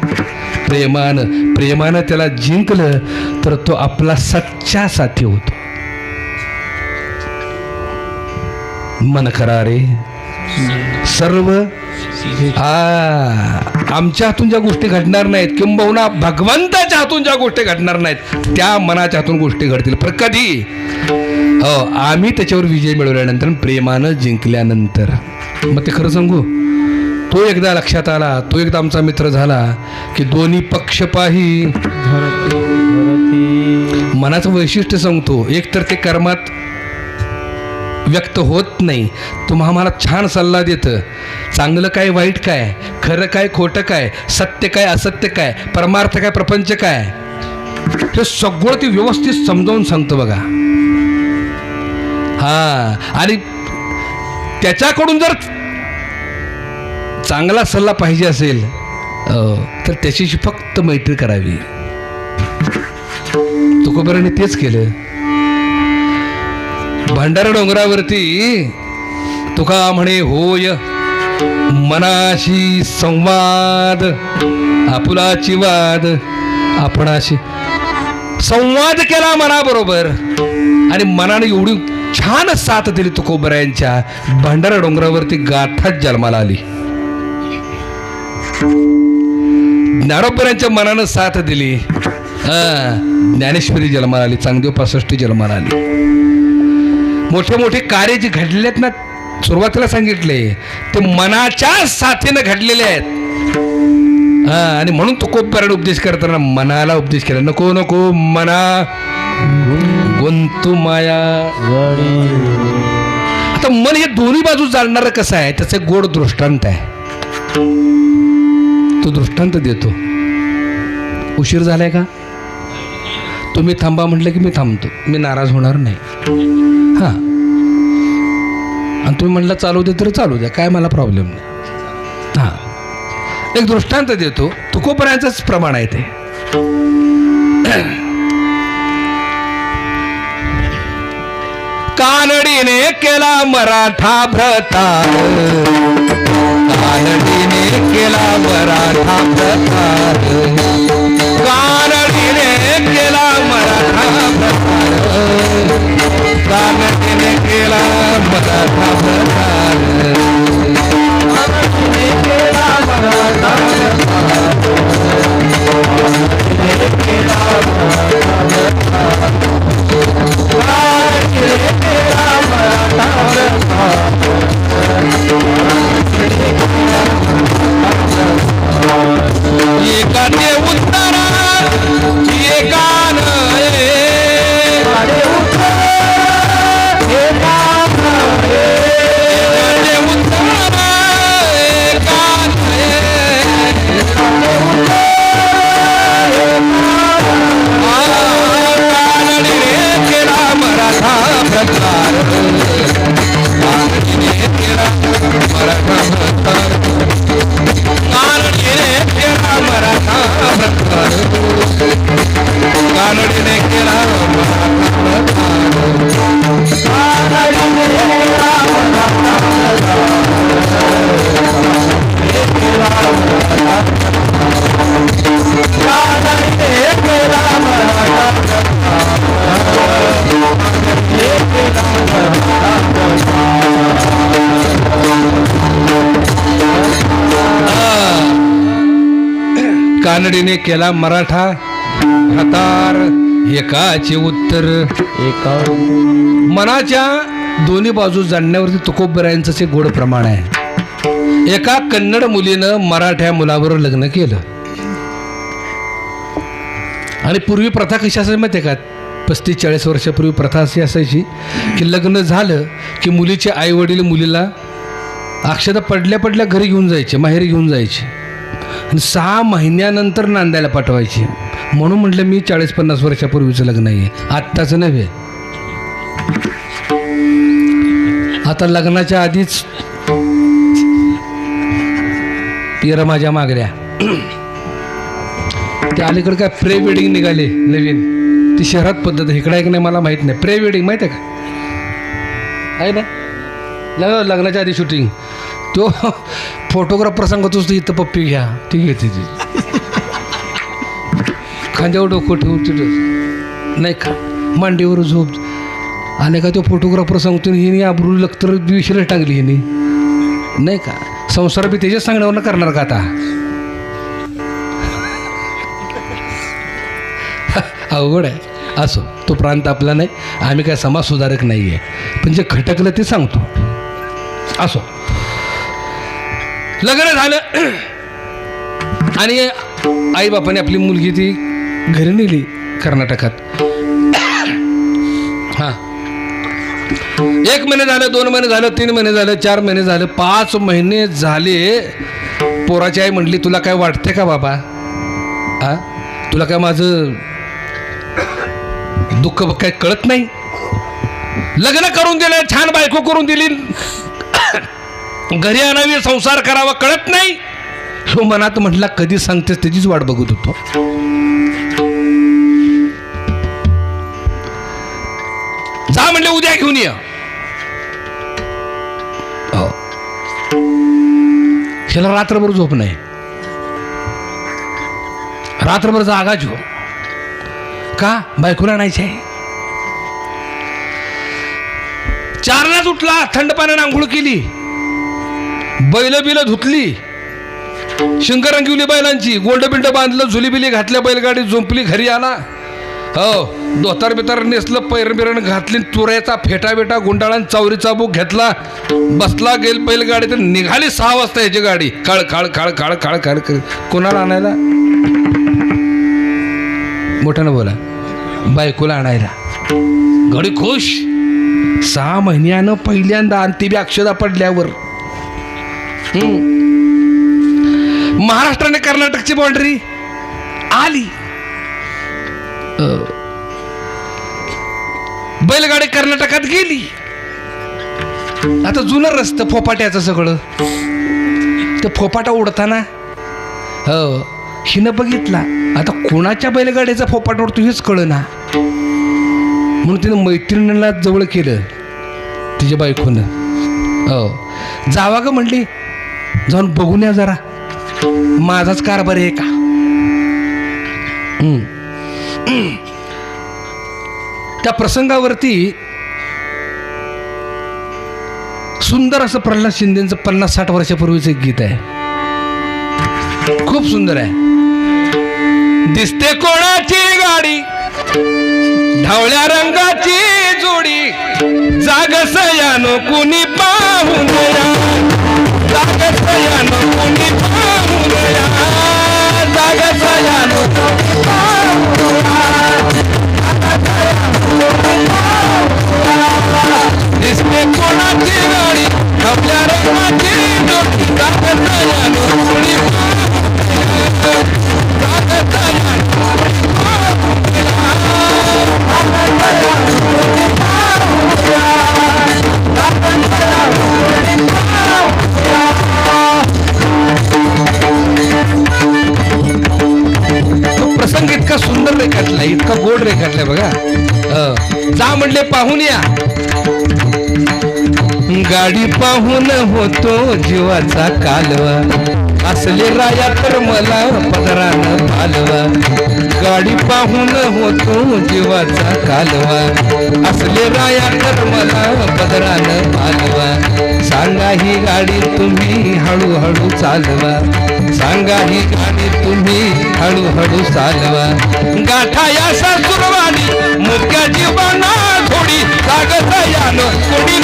प्रेमानं. प्रेमानं त्याला जिंकलं तर तो आपला सच्चा साथी होतो. मन करा रे सर्व. आमच्या हातून ज्या गोष्टी घडणार नाहीत, किंबहुना भगवंताच्या हातून ज्या गोष्टी घडणार नाहीत, त्या मनाच्या हातून गोष्टी घडतील. पण कधी? आम्ही त्याच्यावर विजय मिळवल्यानंतर, प्रेमानं जिंकल्यानंतर. मग ते खरं सांगू, तो एकदा लक्षात आला, तो एकदा आमचा मित्र झाला की दोन्ही पक्ष पाही. मनाचं वैशिष्ट्य सांगतो, एक तर ते कर्मात व्यक्त होत नाही. तुम्हा आम्हाला छान सल्ला देतं, चांगलं काय वाईट काय, खरं काय खोटं काय, सत्य काय असत्य काय, परमार्थ काय प्रपंच काय, हे सगळं ते व्यवस्थित समजावून सांगतं बघा. आणि त्याच्याकडून जर चांगला सल्ला पाहिजे असेल तर त्याच्याशी फक्त मैत्री करावी. तुकोबाराने तेच केलं. भंडारा डोंगरावरती तुका म्हणे होय मनाशी संवाद, आपुलाची वाद. आपणाशी संवाद केला मनाबरोबर आणि मनाने एवढी छान साथ दिली तुकोबरायांच्या. भंडारा डोंगरावरती गाठाच जन्माला आली. ज्ञानोबरायांच्या मनानं साथ दिली, ज्ञानेश्वरी जन्माला आली, चांगदेव 65 जन्माला आली. मोठे मोठे कार्य जे घडलेले आहेत ना, सुरुवातीला सांगितले ते मनाच्या साथीनं घडलेले आहेत. आणि म्हणून तुकोबराने उपदेश करताना मनाला उपदेश केला. नको नको मना गुंतू माया. आता मन हे दोन्ही बाजू जाणणारं कसं आहे, त्याचं गोड दृष्टांत आहे. तो दृष्टांत देतो. उशीर झालाय का, तुम्ही थांबा म्हटलं की मी थांबतो, मी नाराज होणार नाही. आणि तुम्ही म्हटलं चालू दे तर चालू द्या, काय मला प्रॉब्लेम नाही. एक दृष्टांत देतो, तुकोबरायांचंच प्रमाण आहे ते. कानडीने केला मराठा भ्रतार, कानडीने केला मराठा भ्रतार, कानडीने केला मराठा भ्रतार, कानडीने केला मराठा भ्रतार, कानडीने केला मराठा एका देव कानडीने केला मराठा हातार एकाचे उत्तर एका मनाच्या दोन्ही बाजू जाणण्यावरती तुकोबरायांचं ते गोड प्रमाण आहे. एका कन्नड मुलीनं मराठ्या मुलाबरोबर लग्न केलं. आणि पूर्वी प्रथा कशी असायची माहिती आहे का? 35-40 वर्षापूर्वी प्रथा अशी असायची की लग्न झालं की मुलीचे आई वडील मुलीला अक्षता पडल्या पडल्या घरी घेऊन जायचे, माहेरी घेऊन जायचे आणि 6 महिन्यानंतर नांदायला पाठवायचे. म्हणून म्हटलं मी 40-50 वर्षापूर्वीचं लग्न आहे, आत्ताचं नव्हे. आता लग्नाच्या आधीच पिरा माझ्या मागल्या ते अलीकडे काय प्रे वेडिंग निघाले नवीन. ती शहरात पद्धत इकडे आहे की नाही मला माहीत नाही. प्रे वेडिंग माहीत आहे का? आहे ना लग्नाच्या आधी शूटिंग. तो फोटोग्राफर सांगतोच इथं पप्पी घ्या, ती घेते ती खांद्यावर डोकं ठेवून तिथं नाही का मांडीवर झोप. आणि का तो फोटोग्राफर सांगतो हिने आबरू लखतर विषयला टांगली हिने नाही का. संसार बी त्याच्याच सांगण्यावर करणार का आता? अवघड आहे. असो, तो प्रांत आपला नाही, आम्ही काय समाज सुधारक नाही आहे, पण जे खटकलं ते सांगतो. असो, लग्न झालं आणि आईबापाने आपली मुलगी ती घरी नेली कर्नाटकात. हां, 1 महिने झालं, 2 महिने झालं, 3 महिने झालं, 4 महिने झालं, 5 महिने झाले. पोराची आई म्हटली तुला काय वाटते का बाबा? आ तुला काय माझं दुःख काय कळत नाही? लग्न करून दिलं, छान बायको करून दिली, घरी आणावी, संसार करावा, कळत नाही? हो मनात म्हटला कधी सांगतेस त्याचीच वाट बघत होतो. जा म्हणले उद्या घेऊन ये. ह्याला रात्रभर झोप नाही, रात्रभर जागा झो का बायकोला आणायची आहे. 4लाच उठला, थंड पाण्याने आंघोळ केली, बैल बिल धुतली, शिंकरंगिवली बैलांची, गोल्ड बिंड बांधलं, झुली बिली घातल्या, बैलगाडी झोंपली, घरी आला. हो, दोतार बितार नेसलं, पैर बिरण घातली, तुऱ्याचा फेटा बेटा गुंडाळा, चौरीचा बुक घेतला, बसला, गेल बैलगाडी. तर निघाली 6 वाजता याची गाडी, काळ काळ काळ काळ काळ काळ कर. कोणाला आणायला? मोठ्यानं बोला. बायकोला आणायला. घडी खुश. 6 महिन्यानं पहिल्यांदा अंतिबी अक्षदा पडल्यावर. महाराष्ट्राने कर्नाटकची बाउंड्री आली. बैलगाडी कर्नाटकात गेली. आता जुनं रस्तं फोपाट्याचं सगळं, ते फोपाटा उडताना हो हिनं बघितला. आता कोणाच्या बैलगाडीचा फोपाट उडतो हेच कळना, म्हणून तिनं मैत्रिणीला जवळ केलं तिच्या बायकोनं. हो, जावा ग म्हणली, जाऊन बघून या जरा माझाच कारभार आहे का. त्या प्रसंगावरती सुंदर असं प्रल्हाद शिंदेचं 50-60 वर्षापूर्वीचं एक गीत आहे, खूप सुंदर आहे. दिसते कोणाची गाडी, ढवळ्या रंगाची जोडी, जागसयानो कुणी पाहून या, जागसयानो कुणी पाहून या, जागसयानो दिसते कोणाची गाडी, ढवळ्या रंगाची जोडी, जागसयानो कुणी प्रसंग इतका सुंदर रेखाटलाय, इतका गोड रेखाटलाय बघा. जा म्हणले पाहून या, गाडी पाहून होतो जीवाचा कालवा, असले राया तर मला पदरानं भालवा. गाडी पाहून होतो जीवाचा कालवा, असले राया तर मला पदरानं भालवा. सांगा ही गाडी तुम्ही हळूहळू चालवा, सांगा ही गाडी तुम्ही हळूहळू चालवा गाठा या सासुरवाडी मुक्या जीवना थोडी लागता यानो कोणी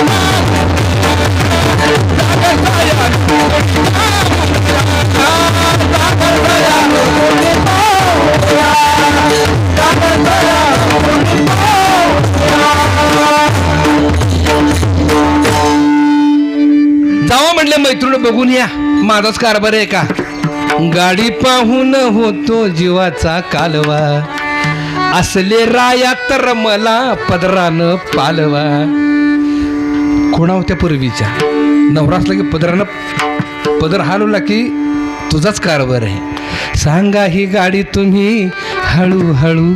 जावा म्हणले मैत्रीण बघून या माझाच कारभार आहे का गाडी पाहून होतो जीवाचा कालवा असले राया तर मला पदरानं पालवा कोणा होत्या पूर्वीच्या नवरा असला की पदर हालवला की तुझाच कारभार आहे सांगा ही गाडी तुम्ही हळूहळू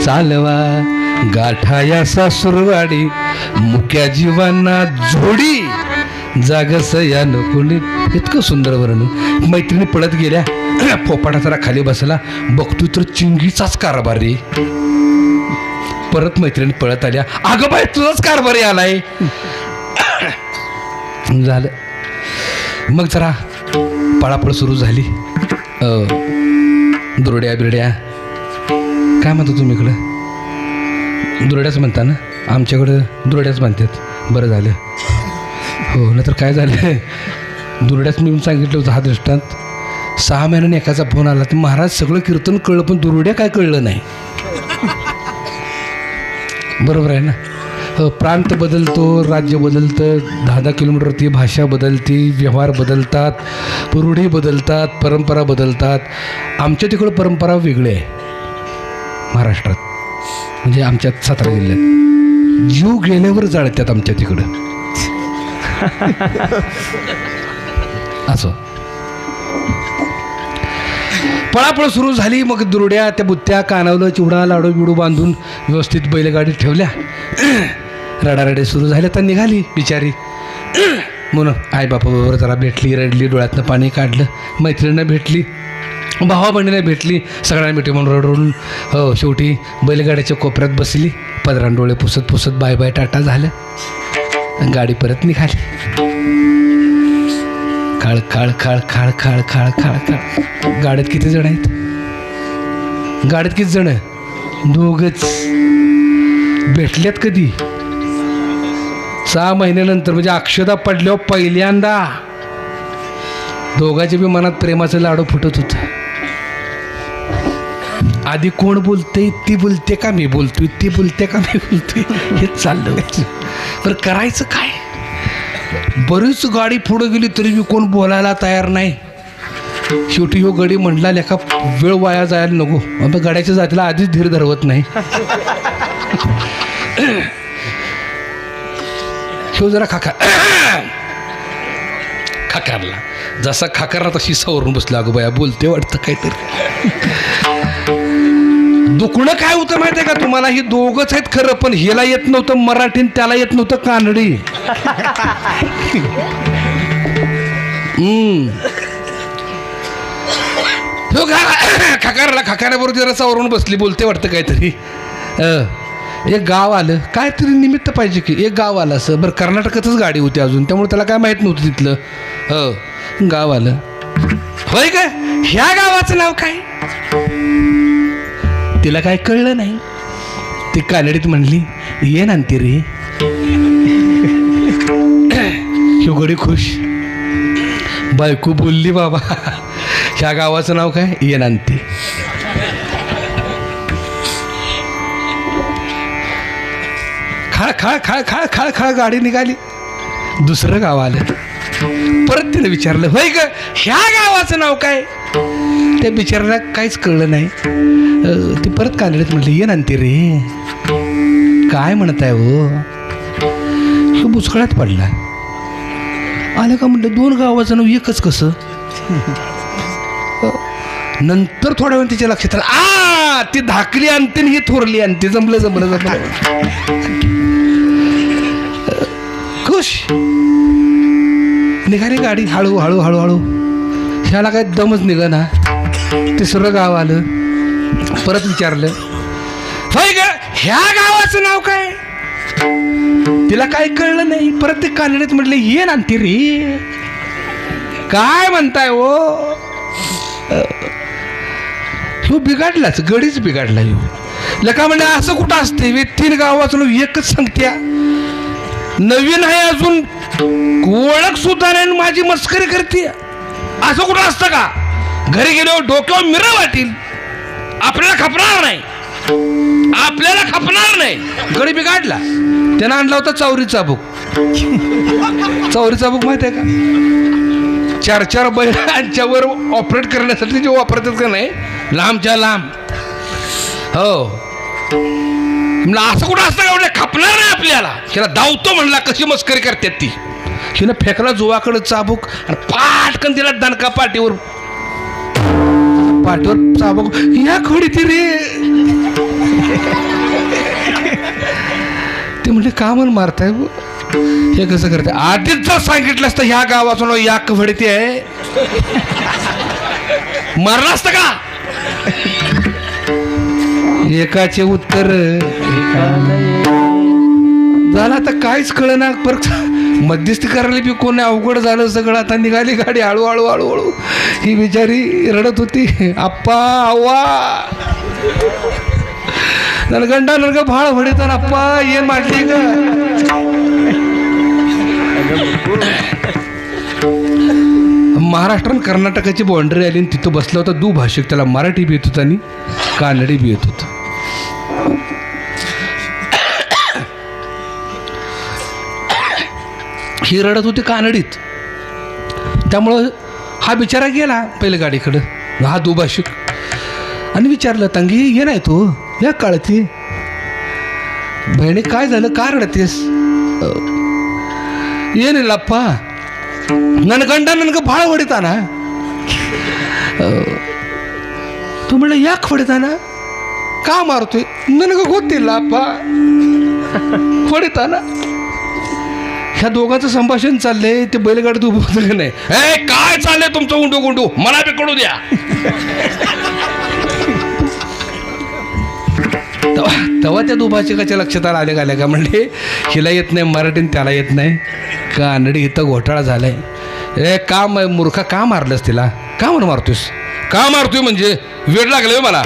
चालवा गाठा या सासुरवाडी मुक्या जीवांना जोडी जागस या नकोनी इतकं सुंदर वर्णन मैत्रिणी पळत गेल्या पोपाटा जरा खाली बसला बघतोय तर चिंगीचाच कारभार रे परत मैत्रिणी पळत आल्या अगं बाई तुझाच कारभार आलाय झालं मग जरा पळापळ सुरू झाली दुरड्या बिरड्या काय म्हणतो तुम्ही इकडं दुरड्याच म्हणता ना आमच्याकडं दुरड्याच म्हणतात बरं झालं हो ना तर काय झालं दुरड्याच मी सांगितलं होतं हा दृष्टांत 6 महिन्याने एकाचा फोन आला तर महाराज सगळं कीर्तन कळलं पण दुरड्या काय कळलं नाही बरोबर आहे ना हो प्रांत बदलतो राज्य बदलतं 10-10 किलोमीटरवरती भाषा बदलती व्यवहार बदलतात रूढी बदलतात परंपरा बदलतात आमच्या तिकडं परंपरा वेगळी आहे महाराष्ट्रात म्हणजे आमच्या सातारा जिल्ह्यात जीव गेल्यावर जाळतात आमच्या तिकडं असं पळापळ सुरू झाली मग दुरड्या त्या बुत्त्या कानावलं चिवडा लाडू बिडू बांधून व्यवस्थित बैलगाडी ठेवल्या रडारडे सुरू झाले तर निघाली बिचारी म्हणून आई बापाबरोबर जरा भेटली रडली डोळ्यातनं पाणी काढलं मैत्रिणीनं भेटली भावा बहिणीला भेटली सगळ्यांना भेटी म्हणून रडून हो शेवटी बैलगाड्याच्या कोपऱ्यात बसली पदरान डोळे पुसत पुसत बाय बाय टाटा झालं गाडी परत निघाली खाळ खाळ खाळ खाळ खाळ खाळ खाळ खाळ गाडीत किती जण आहेत गाडीत किती जण दोघच भेटल्यात कधी 6 महिन्यानंतर म्हणजे अक्षदा पडल्यावर पहिल्यांदा दोघांच्या बी मनात प्रेमाचं लाडू फुटत होतं आधी कोण बोलतंय ती बोलते का मी बोलतोय ती बोलते का मी बोलतोय हे चाललं होतं बरं करायचं काय बरीच गाडी पुढं गेली तरी मी कोण बोलायला तयार नाही शेवटी ह्यो गडी म्हटला लेखा वेळ वाया जायला नको मग गाड्याच्या जातीला आधीच धीर धरवत नाही ह्यो जरा खाकारला जसा खाकारला तशी सावरून बसला अगं बाया बोलते वाटतं काहीतरी दुखणं काय होतं माहिती आहे का तुम्हाला ही दोघंच आहेत खरं पण हिला येत नव्हतं मराठी त्याला येत नव्हतं कानडी खाकाऱ्याबरोबर जरा सावरून बसली बोलते वाटतं काहीतरी एक गाव आलं काहीतरी निमित्त पाहिजे की एक गाव आलं असं बरं कर्नाटकातच गाडी होती अजून त्यामुळे त्याला काय माहीत नव्हतं तिथलं हो गाव आलं होय का ह्या गावाचं नाव काय तिला काय कळलं नाही ती कानडीत म्हणली ये नांती रे शिवगडी खुश बायको बोलली बाबा ह्या गावाचं नाव काय ये नांती खाळ खाळ खाळ खाळ खाळ खाळ गाडी निघाली दुसरं गाव आलं परत तिने विचारलं होय ग ह्या गावाचं नाव काय त्या बिचाराला काहीच कळलं नाही ती परत कानडीत म्हटली ये नांती रे काय म्हणताय हो तो बुचकळ्यात पडला आलं का म्हटलं 2 गावाचं नाव एकच कसं नंतर थोड्या वेळ तिच्या लक्षात आलं ती धाकली आणते ही थोरली आणते जमलं जमलं खुश निघाली गाडी हळू हळू हळू हळू ह्याला काय दमच निघ ना तिसरं गाव आलं परत विचारलं होय ग ह्या गावाचं नाव काय तिला काय कळलं नाही परत ते कानडीत म्हटले ये नांती रे काय म्हणताय हो ह्यो बिघाडलाच, गडीच बिघाडला ह्यो. लका म्हणजे असं कुठं असते वे 3 गावाचं एकच सांगत्या, नवीन आहे अजून, ओळख सुद्धा नाही, माझी मस्करी करते. असं कुठं असतं का? घरी गेल्यावर डोक्यावर मिरं वाटेल, आपल्याला खपणार नाही, आपल्याला खपणार नाही. गडी बिघाडला. त्यानं आणला होता चौरी चाबूक. चौरी चाबूक माहिती आहे का? 4 बैलांच्यावर ऑपरेट करण्यासाठी जे वापरतात का नाही, लांबच्या लांब. हो, असं कुठं असतं का? म्हणजे खपणार नाही आपल्याला. हिला धावतो म्हणला, कशी मस्करी करतात ती. हिनं फेकला जुवाकडे चाबूक आणि पाटकन तिला दणका पाठीवर चाबूक. या खोडी ती रे. ते म्हणजे का म्हणून मारताय हे, कसं करते? आधीच जर सांगितलं असतं ह्या गावाचं नाव या खडीती आहे, मारलं असतं का? एकाचे उत्तर झालं. आता काहीच कळ ना. परत मध्यस्थी करायला बी कोण अवघड झालं सगळं. आता निघाली गाडी हळूहळू हळूहळू. ही बिचारी रडत होती, आप्पा आव्वा नलगंडा नलग भाळ भडीत आप्पा ये माटली का. महाराष्ट्र आणि कर्नाटकाची बाउंड्री आली आणि तिथं बसला होता दुभाषिक. त्याला मराठी बी येत होतं आणि कानडी बी येत होतं. ही रडत होती कानडीत, त्यामुळं हा बिचारा गेला पहिले गाडीकडं, हा दुभाषिक, आणि विचारलं, तंगी ये नाही तू या काळती. बहिणी काय झालं, का रडतेस? ये नाही लप्पा, ननगंडा ननग भाळ वडिताना. तू म्हणलं या वडिताना का मारतोय? ननग गोतील लप्पा वडिताना. ह्या दोघांचं संभाषण चाललंय. ते बैलगाडीत उभं होतं का नाही, काय चाललंय तुमचं गुंडू गुंडू, मला बी कळू द्या. तेव्हा त्या दुभाषिकाच्या लक्षात आले गाल्या का, म्हणले हिला येत नाही मराठी, त्याला येत नाही कानडी, इथं घोटाळा झालाय. का मूर्खा, का मारलंस तिला? का म्हणून मारतोयस? का मारतोय म्हणजे वेळ लागले मला.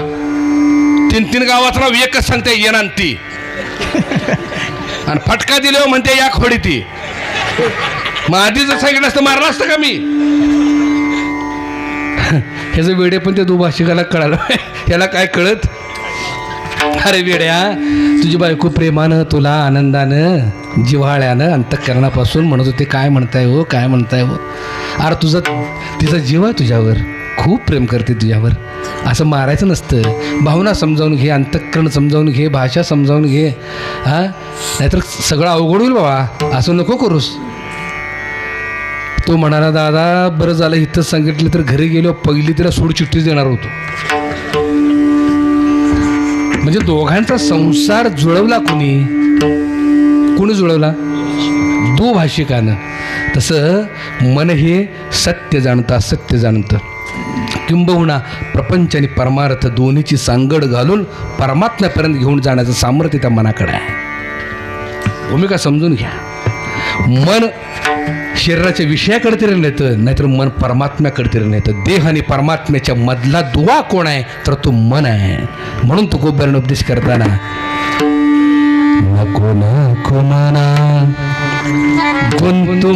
3 गावाचं नाव एकच सांगते, येणार ती, आणि फटका दिल्यावर म्हणते या खोडी ती. मग आधी जर सांगितलं असतं मारलं असतं का मी? ह्याचं वेडे पण त्या दुभाषिकाला कळालं. याला काय कळत? अरे वेड्या, तुझी बायको प्रेमानं तुला आनंदानं जिव्हाळ्यानं अंतःकरणापासून म्हणत होते, काय म्हणताय हो, काय म्हणताय हो. अरे तिचा जीव आहे तुझ्यावर, खूप प्रेम करते तुझ्यावर. असं मारायचं नसतं. भावना समजावून घे, अंतःकरण समजावून घे, भाषा समजावून घे. हां, नाहीतर सगळं अवघड होईल बाबा, असं नको करूस. तो म्हणाला, दादा बरं झालं इथंच सांगितलं तर घरी गेलो पहिली तिला सोडचिठ्ठीच देणार होतो. म्हणजे दोघांचा संसार जुळवला कोणी जुळवला? दुभाषिकानं. तसं मन हे सत्य जाणतं, असत्य जाणतं. किंबहुना प्रपंच आणि परमार्थ दोन्हीची सांगड घालून परमात्म्यापर्यंत घेऊन जाण्याचं सामर्थ्य त्या मनाकडे आहे. भूमिका समजून घ्या. मन शरीराच्या विषयाकडे तरी नेतं, नाहीतर मन परमात्म्याकडे तरी नेतं. देह आणि परमात्म्याच्या मधला दुवा कोण आहे तर तो मन आहे. म्हणून तो गोब्याने उपदेश करताना, नको नको मना गुंतू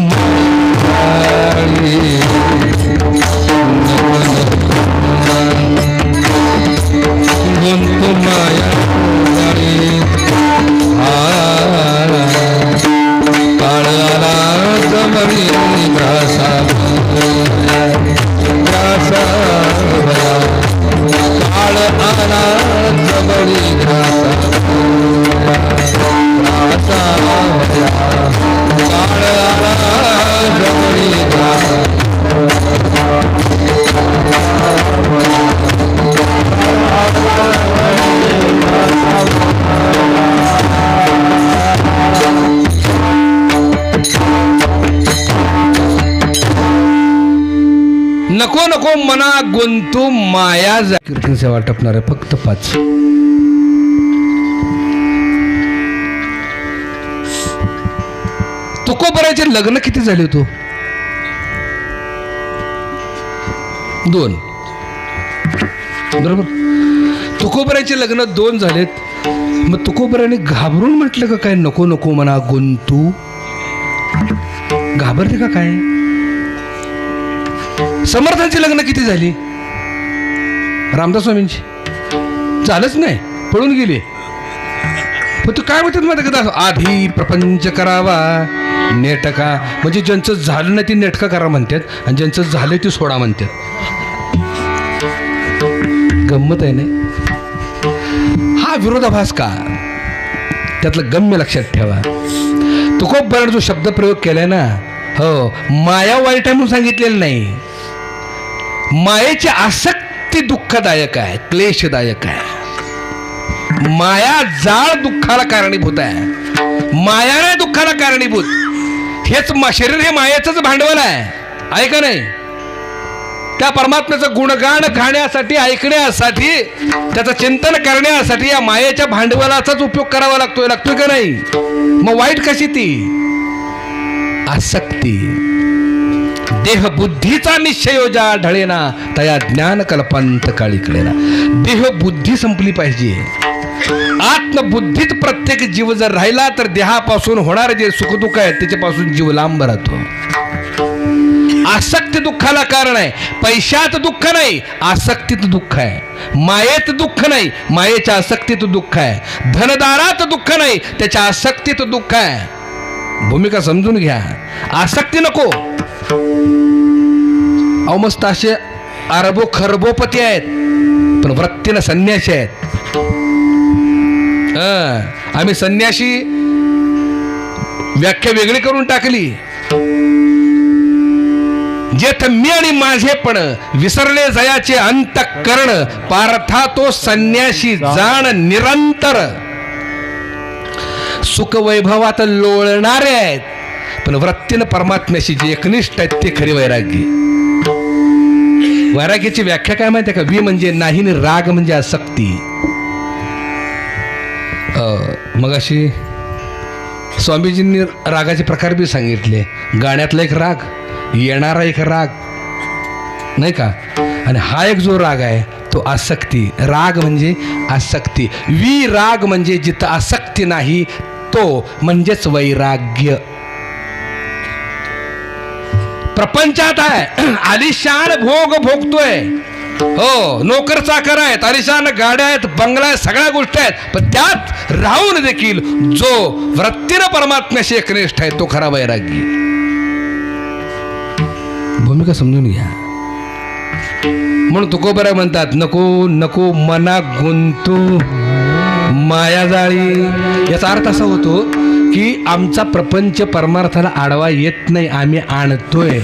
गुंतू माया काळ आला जमली ग्रासा ग्रासा काळ आला जमली ग्रासा ग्रासा काळ आला जमली ग्रासा. नको नको मना गुंतू माया. कीर्तन सेवा टपणार आहे फक्त 5. तुकोबराचे लग्न किती झाले होतो? 2. बरोबर. तुकोबरांचे लग्न 2 झालेत. मग तुकोबरांनी घाबरून म्हटलं का काय, नको नको म्हणा गुंतू, घाबरते का काय? समर्थांची लग्न किती झाली? रामदास स्वामींची झालंच नाही, पळून गेले. पण तू काय म्हणतात माहिती का, आधी प्रपंच करावा नेटका, म्हणजे ज्यांचं झालं नाही ती नेटका करा म्हणतात, आणि ज्यांचं झालं ती सोडा म्हणतात. गंमत आहे नाही? हा विरोधाभास का? त्यातलं गम्य लक्षात ठेवा. तुकोबराने जो शब्द प्रयोग केलाय ना, हो, माया वाईट आहे म्हणून सांगितलेलं नाही. मायेची आसक्ती दुःखदायक आहे, क्लेशदायक आहे. माया जाळ दुःखाला कारणीभूत आहे, माया नाही दुःखाला कारणीभूत. हेच शरीर हे मायेचंच भांडवल आहे का नाही? त्या परमात्म्याचं गुणगान गाण्यासाठी, ऐकण्यासाठी, त्याचं चिंतन करण्यासाठी या मायेच्या भांडवलाचाच उपयोग करावा लागतोय का नाही? मग वाईट कशी ती आसक्ती. देह बुद्धीचा निश्चय ज्या ढळेना, तया ज्ञान कल्पांत काळी कळेना. देह बुद्धी संपली पाहिजे. आत्मबुद्धीत प्रत्येक जीव जर राहिला तर देहापासून होणारे जे सुखदुःख आहे त्याच्यापासून जीव लांब राहतो. आसक्ती दुःखाला कारण आहे. पैशात दुःख नाही, आसक्तीत दुःख आहे. मायेत दुःख नाही, मायेच्या आसक्तीत दुःख आहे. धनदारात दुःख नाही, त्याच्या आसक्तीत दुःख आहे. भूमिका समजून घ्या. आसक्ती नको. अहो मस्त असे अरबो खरबोपती आहेत, पण वृत्तीनं संन्याशी आहेत. आम्ही संन्याशी व्याख्या वेगळी करून टाकली. जेथ मी आणि माझेपण विसरले जयाचे अंतःकरण, पार्था तो संन्याशी जाण निरंतर. सुख वैभवात लोळणारे आहेत, पण वृत्तीनं परमात्म्याशी जे एकनिष्ठ आहेत ते खरी वैराग्य. वैराग्याची व्याख्या काय माहिती आहे का? वी म्हणजे नाही आणि राग म्हणजे आसक्ती. मग अशी स्वामीजींनी रागाचे प्रकार बी सांगितले. गाण्यातला एक राग, येणारा एक राग, नाही का? आणि हा एक जो राग आहे तो आसक्ती. राग म्हणजे आसक्ती. राग म्हणजे जिथं आसक्ती नाही तो म्हणजेच वैराग्य. प्रपंचात आहे, आलिशान भोग भोगतोय, हो, नोकर चाकर आहेत, आलिशान गाड्या आहेत, बंगला आहेत, सगळ्या गोष्टी आहेत, पण त्यात राहून देखील जो वृत्तीनं परमात्म्याशी एकनिष्ठ आहे तो खरा वैरागी. भूमिका समजून घ्या. म्हणून तुकोबरा म्हणतात, नको नको मना गुंतू मायाजाळी. याचा अर्थ असा होतो की आमचा प्रपंच परमार्थाला आडवा येत नाही, आम्ही आणतोय.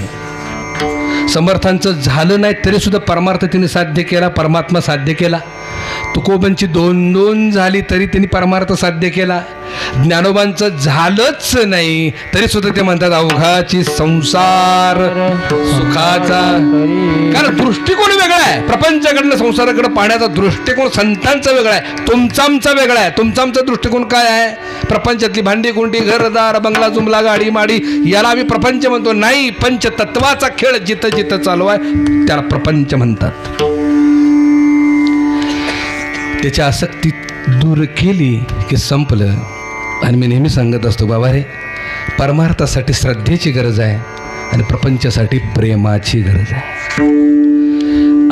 समर्थांचं झालं नाही तरी सुद्धा परमार्थ त्यांनी साध्य केला, परमात्मा साध्य केला. तुकोबांची 2-2 झाली तरी त्यांनी परमार्थ साध्य केला. ज्ञानोबांचं झालंच नाही तरी सुद्धा ते म्हणतात अवघाची संसार सुखाचा. कारण दृष्टिकोन वेगळा आहे. प्रपंचाकडनं संसाराकडे पाहण्याचा दृष्टिकोन संतांचा वेगळा आहे, तुमचा आमचा वेगळा आहे. तुमचा आमचा दृष्टिकोन काय आहे? प्रपंचातली भांडी कुंडी, घरदार, बंगला जुमला, गाडी माडी, याला आम्ही प्रपंच म्हणतो. नाही, पंचतत्वाचा खेळ जिथं जिथं चालू आहे त्याला प्रपंच म्हणतात. त्याची आसक्ती दूर केली की संपलं. आणि मी नेहमी सांगत असतो, बाबा रे, परमार्थासाठी श्रद्धेची गरज आहे आणि प्रपंचासाठी प्रेमाची गरज आहे.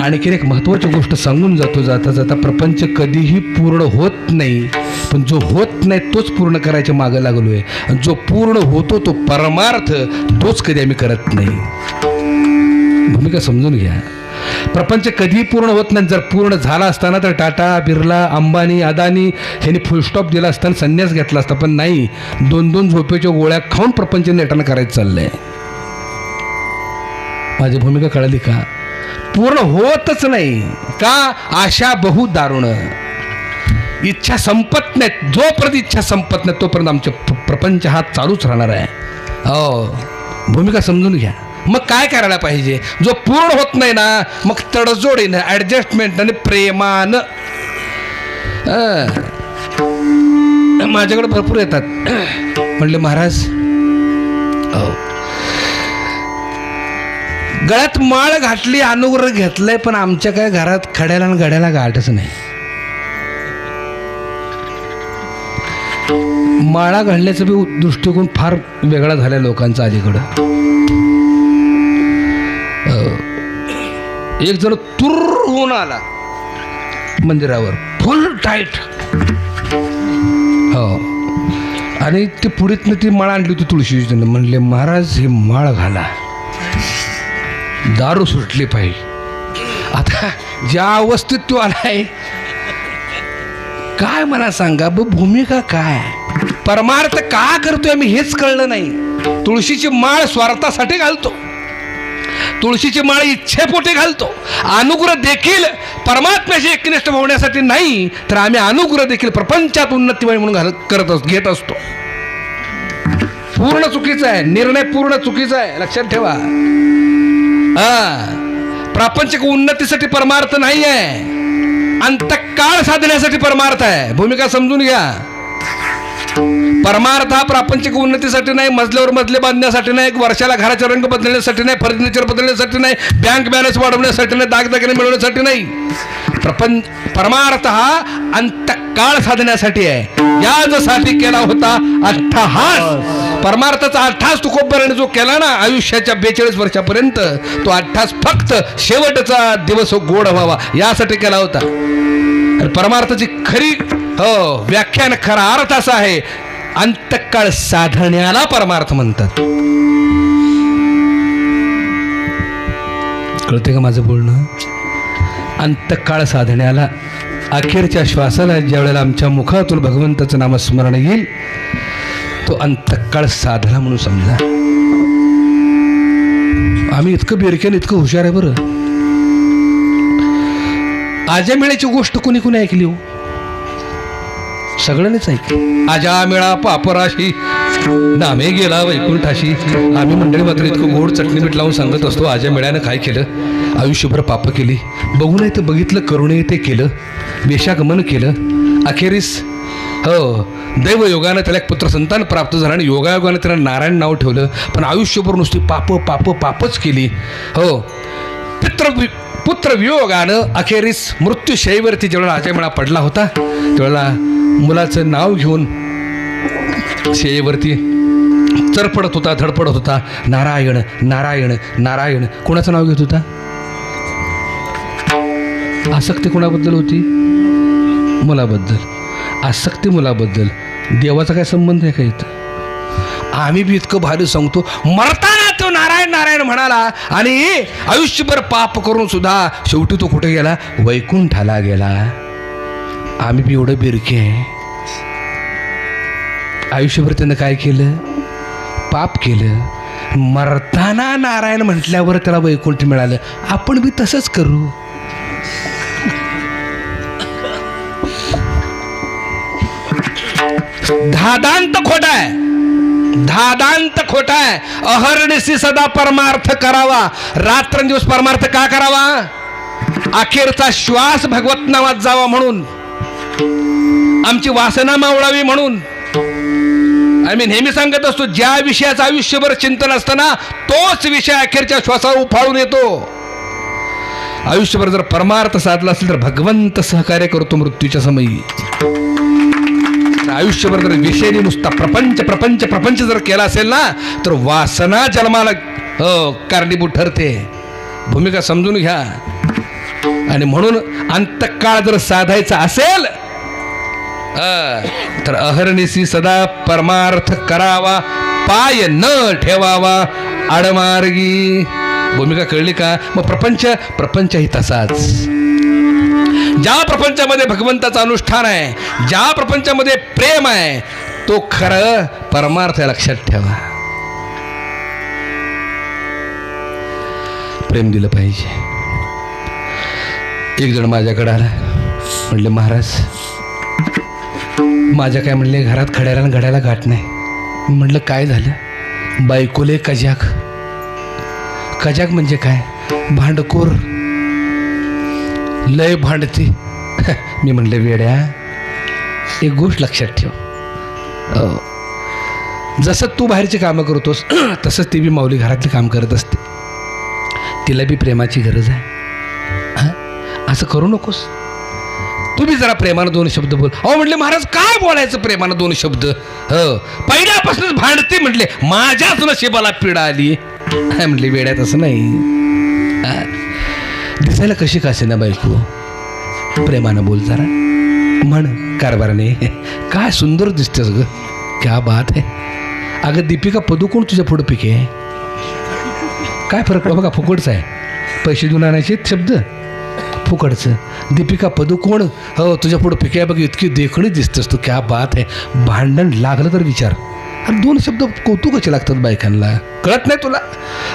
आणखी एक महत्त्वाची गोष्ट सांगून जातो जाता जाता, प्रपंच कधीही पूर्ण होत नाही, पण जो होत नाही तोच पूर्ण करायच्या मागं लागलो आहे. आणि जो पूर्ण होतो तो परमार्थ, तोच कधी आम्ही करत नाही. भूमिका समजून घ्या. प्रपंच कधी पूर्ण होत नाही. जर पूर्ण झाला असताना तर टाटा, बिर्ला, अंबानी, अदानी ह्यांनी फुलस्टॉप दिला असताना संन्यास घेतला असता. पण नाही, 2-2 झोपेच्या गोळ्या खाऊन प्रपंच नेटानं करायचं चाललंय. माझी भूमिका कळली का? पूर्ण होतच नाही का? आशा बहु दारुण. इच्छा संपत नाहीत. जोपर्यंत इच्छा संपत नाही तोपर्यंत आमचे प्रपंच हा चालूच राहणार आहे. हो, भूमिका समजून घ्या. मग काय करायला पाहिजे? जो पूर्ण होत नाही ना, मग तडजोडीनं, ॲडजस्टमेंट आणि प्रेमानं. माझ्याकडे भरपूर येतात. म्हणले महाराज, गळ्यात माळ घातली, अनुग्रह घेतलंय, पण आमच्या काय घरात खड्याला आणि गड्याला गाठच नाही. माळा घालण्याचा बी दृष्टिकोन फार वेगळा झाला लोकांचा अलीकडं. एक जण तुर होऊन आला मंदिरावर, फुल टाईट. हो, आणि ती पुढीतनं ती माळ आणली होती तुळशीची. त्यांना म्हणले, महाराज ही माळ घाला, दारू सुटली पाहिजे. आता ज्या अवस्थेत तो आलाय, काय मला सांगा भूमिका काय, परमार्थ का करतोय आम्ही हेच कळलं नाही. तुळशीची माळ स्वार्थासाठी घालतो, तुळशीची माळ इच्छेपोटी घालतो. अनुग्रह देखील परमात्म्याशी एकनिष्ठ होण्यासाठी नाही, तर आम्ही अनुग्रह देखील प्रपंचात उन्नती म्हणून घेत असतो. पूर्ण चुकीचा आहे, निर्णय पूर्ण चुकीचा आहे, लक्षात ठेवा. प्रापंचिक उन्नतीसाठी परमार्थ नाही आहे, अंतकाळ साधण्यासाठी परमार्थ आहे. भूमिका समजून घ्या. परमार्थ हा प्रापंचिक उन्नतीसाठी नाही, मजल्यावर मजले बांधण्यासाठी नाही, वर्षाला घराचा रंग बदलण्यासाठी नाही, फर्निचर बदलण्यासाठी नाही, बँक बॅलन्स वाढवण्यासाठी नाही, दागदागिने मिळवण्यासाठी नाही. परमार्थ हा अंतकाळ साधण्यासाठी आहे. यासाठी केला होता अट्टहास. परमार्थाचा अट्टहास तुकोबराने जो केला ना आयुष्याच्या 42 वर्षापर्यंत, तो अट्टहास फक्त शेवटचा दिवस गोड व्हावा यासाठी केला होता. आणि परमार्थाची खरी व्याख्यान, खरा अर्थ असा आहे, अंतकाळ साधण्याला परमार्थ म्हणतात. कळते का माझं बोलणं? अंतकाळ साधण्याला, अखेरच्या श्वासाला ज्या वेळेला आमच्या मुखातून भगवंताचं नामस्मरण येईल, तो अंतकाळ साधला म्हणून समजा. आम्ही इतकं बेरक्याने इतकं हुशार आहे बरं. आजामेळ्याची गोष्ट कोणी कोणी ऐकली हो? सगळ्यांनीच ऐकली. आजामेळा पापराशी नामे गेला वैकुंठाशी. आम्ही मंडळी मात्र इतकं गोड चटणी मीठ लावून सांगत असतो, आजामेळ्यानं काय केलं, आयुष्यभर पाप केली, बघू नये ते बघितलं, करू नये ते केलं, वेशागमन केलं, अखेरीस दैवयोगानं त्याला एक पुत्र संतान प्राप्त झालं, आणि योगायोगानं त्याला नारायण नाव ठेवलं. पण आयुष्यभर नुसती पापच केली. पुत्र वियोगानं अखेरीस मृत्यूशयीवरती ज्यावेळेला आजामेळा पडला होता, त्यावेळेला मुलाचं नाव घेऊन शयेवरती चरपडत होता, धडपडत होता, नारायण नारायण नारायण. कोणाचं नाव घेत होता? आसक्ती कोणाबद्दल होती? मुलाबद्दल. आसक्ती मुलाबद्दल. देवाचा काय संबंध आहे का इथं? आम्ही बी इतकं भारी सांगतो, मरताना तो नारायण नारायण म्हणाला, आणि आयुष्यभर पाप करून सुद्धा शेवटी तो कुठे गेला? वैकुंठाला गेला. आम्ही बी एवढं बिरके आहे. आयुष्यभर त्यानं काय केलं? पाप केलं. मरताना नारायण म्हटल्यावर त्याला वैकुंठ मिळालं. आपण बी तसंच करू. धादांत खोटा आहे, धादांत खोटा आहे. अहर्निशी सदा परमार्थ करावा. रात्रंदिवस परमार्थ का करावा? अखेरचा श्वास भगवत नावात जावा म्हणून, आमची वासना मावळावी म्हणून. आम्ही नेहमी सांगत असतो, ज्या विषयाचं आयुष्यभर चिंतन असताना तोच विषय अखेरच्या श्वासावर उफाळून येतो. आयुष्यभर जर परमार्थ साधला असेल तर भगवंत सहकार्य करतो मृत्यूच्या समयी. आयुष्यभर जर विषयी नुसता प्रपंच प्रपंच प्रपंच जर केला असेल ना, तर वासना जन्माला कारणीभूत ठरते. भूमिका समजून घ्या. आणि म्हणून अंतकाळ जर साधायचा असेल तर अहर्निशी सदा परमार्थ करावा, पाय न ठेवावा आडमार्गी. भूमिका कळली का? मग प्रपंचही तसाच. ज्या प्रपंचामध्ये भगवंताचं अनुष्ठान आहे, ज्या प्रपंचामध्ये प्रेम आहे, तो खरं परमार्थ आहे. लक्षात ठेवा. प्रेम दिलं पाहिजे. एक जण माझ्याकडे आला, म्हणले, महाराज माझ्या काय म्हणले घरात खड्याला घड्याला गाठ नाही. मी म्हटलं काय झालं? बायकोले कजाक. कजाक म्हणजे काय? भांडखोर, लय भांडते. मी म्हणले, वेड्या एक गोष्ट लक्षात ठेव, जसं तू बाहेरची कामं करतोस तसंच ती बी माऊली घरातली काम करत असते. तिला बी प्रेमाची गरज आहे. असं करू नकोस. तुम्ही जरा प्रेमानं 2 शब्द बोल. अहो म्हटले महाराज काय बोलायचं प्रेमानं 2 शब्द. हो पहिल्यापासूनच भांडते म्हटले, माझ्याच नशिबाला पिढा आली. म्हटले वेड्यात असं नाही. दिसायला कशी कासे ना बायको, प्रेमानं बोल जरा, म्हण कारभाराने, काय सुंदर दिसतेस ग, क्या बात आहे. अगं दीपिका पदुकोण तुझ्या पुढं पिके आहे. काय फरक पडतो बघा, फुकटचं आहे. पैसे देऊन आणायचे शब्द फुकटचं. दीपिका पदुकोण, हो तुझ्या पुढं पिके आहे बघ, इतकी देखणी दिसतेस तू, क्या बात आहे. भांडण लागलं तर विचार. अरे 2 शब्द कौतुकाचे लागतात बायकांना, कळत नाही तुला.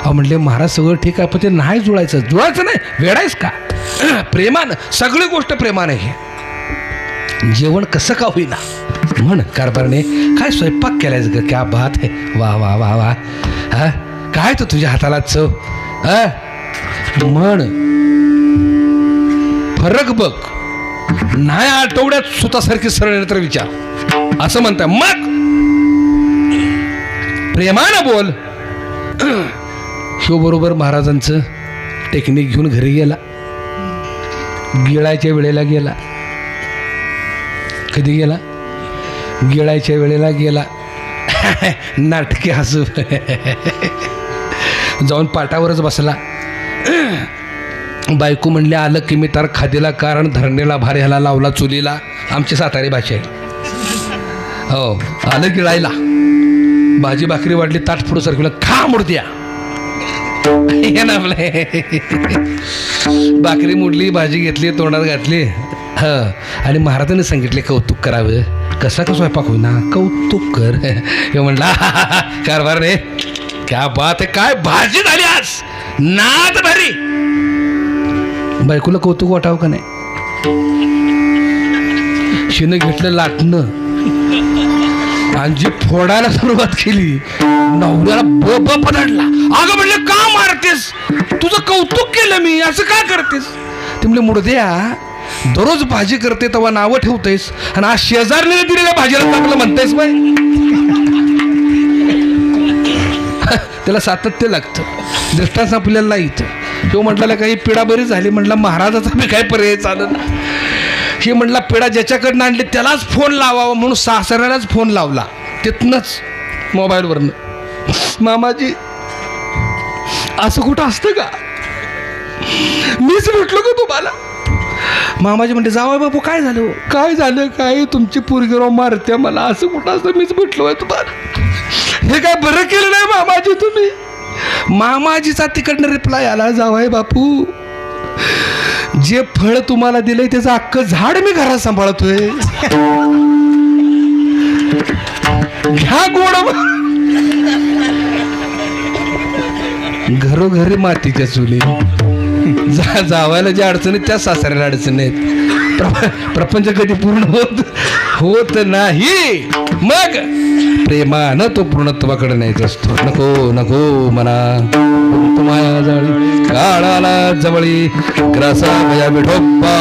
अहो म्हणले महाराज सगळं ठीक आहे, पण ते नाही जुळायचं नाही, वेडायच का. प्रेमानं सगळी गोष्ट प्रेमानं आहे. जेवण कसं का होईना, म्हण कारभारने, काय स्वयंपाक केलायस ग, क्या बात आहे, वा वा वा वा. हा काय तो तुझ्या हाताला चव, हा म्हण. फरक बघ, नाही आठवड्यात स्वतःसारखी सरळ तर विचार, असं म्हणताय. मग प्रेमानं बोल. शिव बरोबर महाराजांचं टेक्निक घेऊन घरी गेला. गिळायच्या वेळेला गेला. कधी गेला? गिळायच्या वेळेला गेला. नाटकी हसू. जाऊन पाटावरच बसला. बायको म्हणले, आलं की मी तर खादीला कारण धरणेला भार ह्याला लावला चुलीला. आमची सातारी भाषा आहे. हो आलं गिळायला, भाजी भाकरी वाढली, ताट पुढं सरकलं, खा मुडद्या. हे ना आपलं भाकरी मुडली, भाजी घेतली, तोंडात घातली. आणि महाराजांनी सांगितले कौतुक करावं. कसा का स्वयंपाक होईना, कौतुक कर. हे म्हणला कारभार रे, क्या बात आहे, काय भाजी झाली आज, नाद भारी. बायकोला कौतुक वाटावं का नाही. शिनं घेतलं लाटणं आणि जी फोडायला सुरुवात केली, नवऱ्याला ब पदाडला. अगं म्हणले का मारतेस, तुझं कौतुक केलं मी, असं काय करतेस. ते म्हणले मुडद्या, दररोज भाजी करते तेव्हा नावं ठेवतेस आणि आज शेजारने दिलेल्या भाजीला चांगलं म्हणतेस बाय. त्याला सातत्य लागतं, दृष्टांत आपल्याला नाही इथं. तो म्हटला काही पिढा बरी झाली. म्हटलं महाराजाचा मी काय पर्याय चालत. हे म्हटला पिढा ज्याच्याकडनं आणली त्यालाच फोन लावावा म्हणून सासऱ्यालाच फोन लावला तिथनंच मोबाईलवरनं. मामाजी असं कुठं असतं का, मीच भेटलो का तुम्हाला. मामाजी म्हणते, जावई बापू काय झालं, काय झालं, काय तुमची पोरगी मारते मला, असं कुठं असतं, मीच भेटलो आहे तुम्हाला. हे काय बरं केलं नाही मामाजी तुम्ही. मामाजीचा तिकडनं रिप्लाय आला, जावई बापू जे फळ तुम्हाला दिलंय त्याचं अख्खं झाड मी घरात सांभाळतोय. घ्या गोड. घरोघरी मातीच्या चुली. जावायला ज्या अडचणीत त्या सासऱ्याला अडचणी आहेत. प्रपंच कधी पूर्ण होत नाही. मग प्रेमानं तो पूर्णत्वाकडे न्यायचा असतो. नको नको मना तुम्हाला जाळी काळाला जवळी ग्रासा गया विठोबा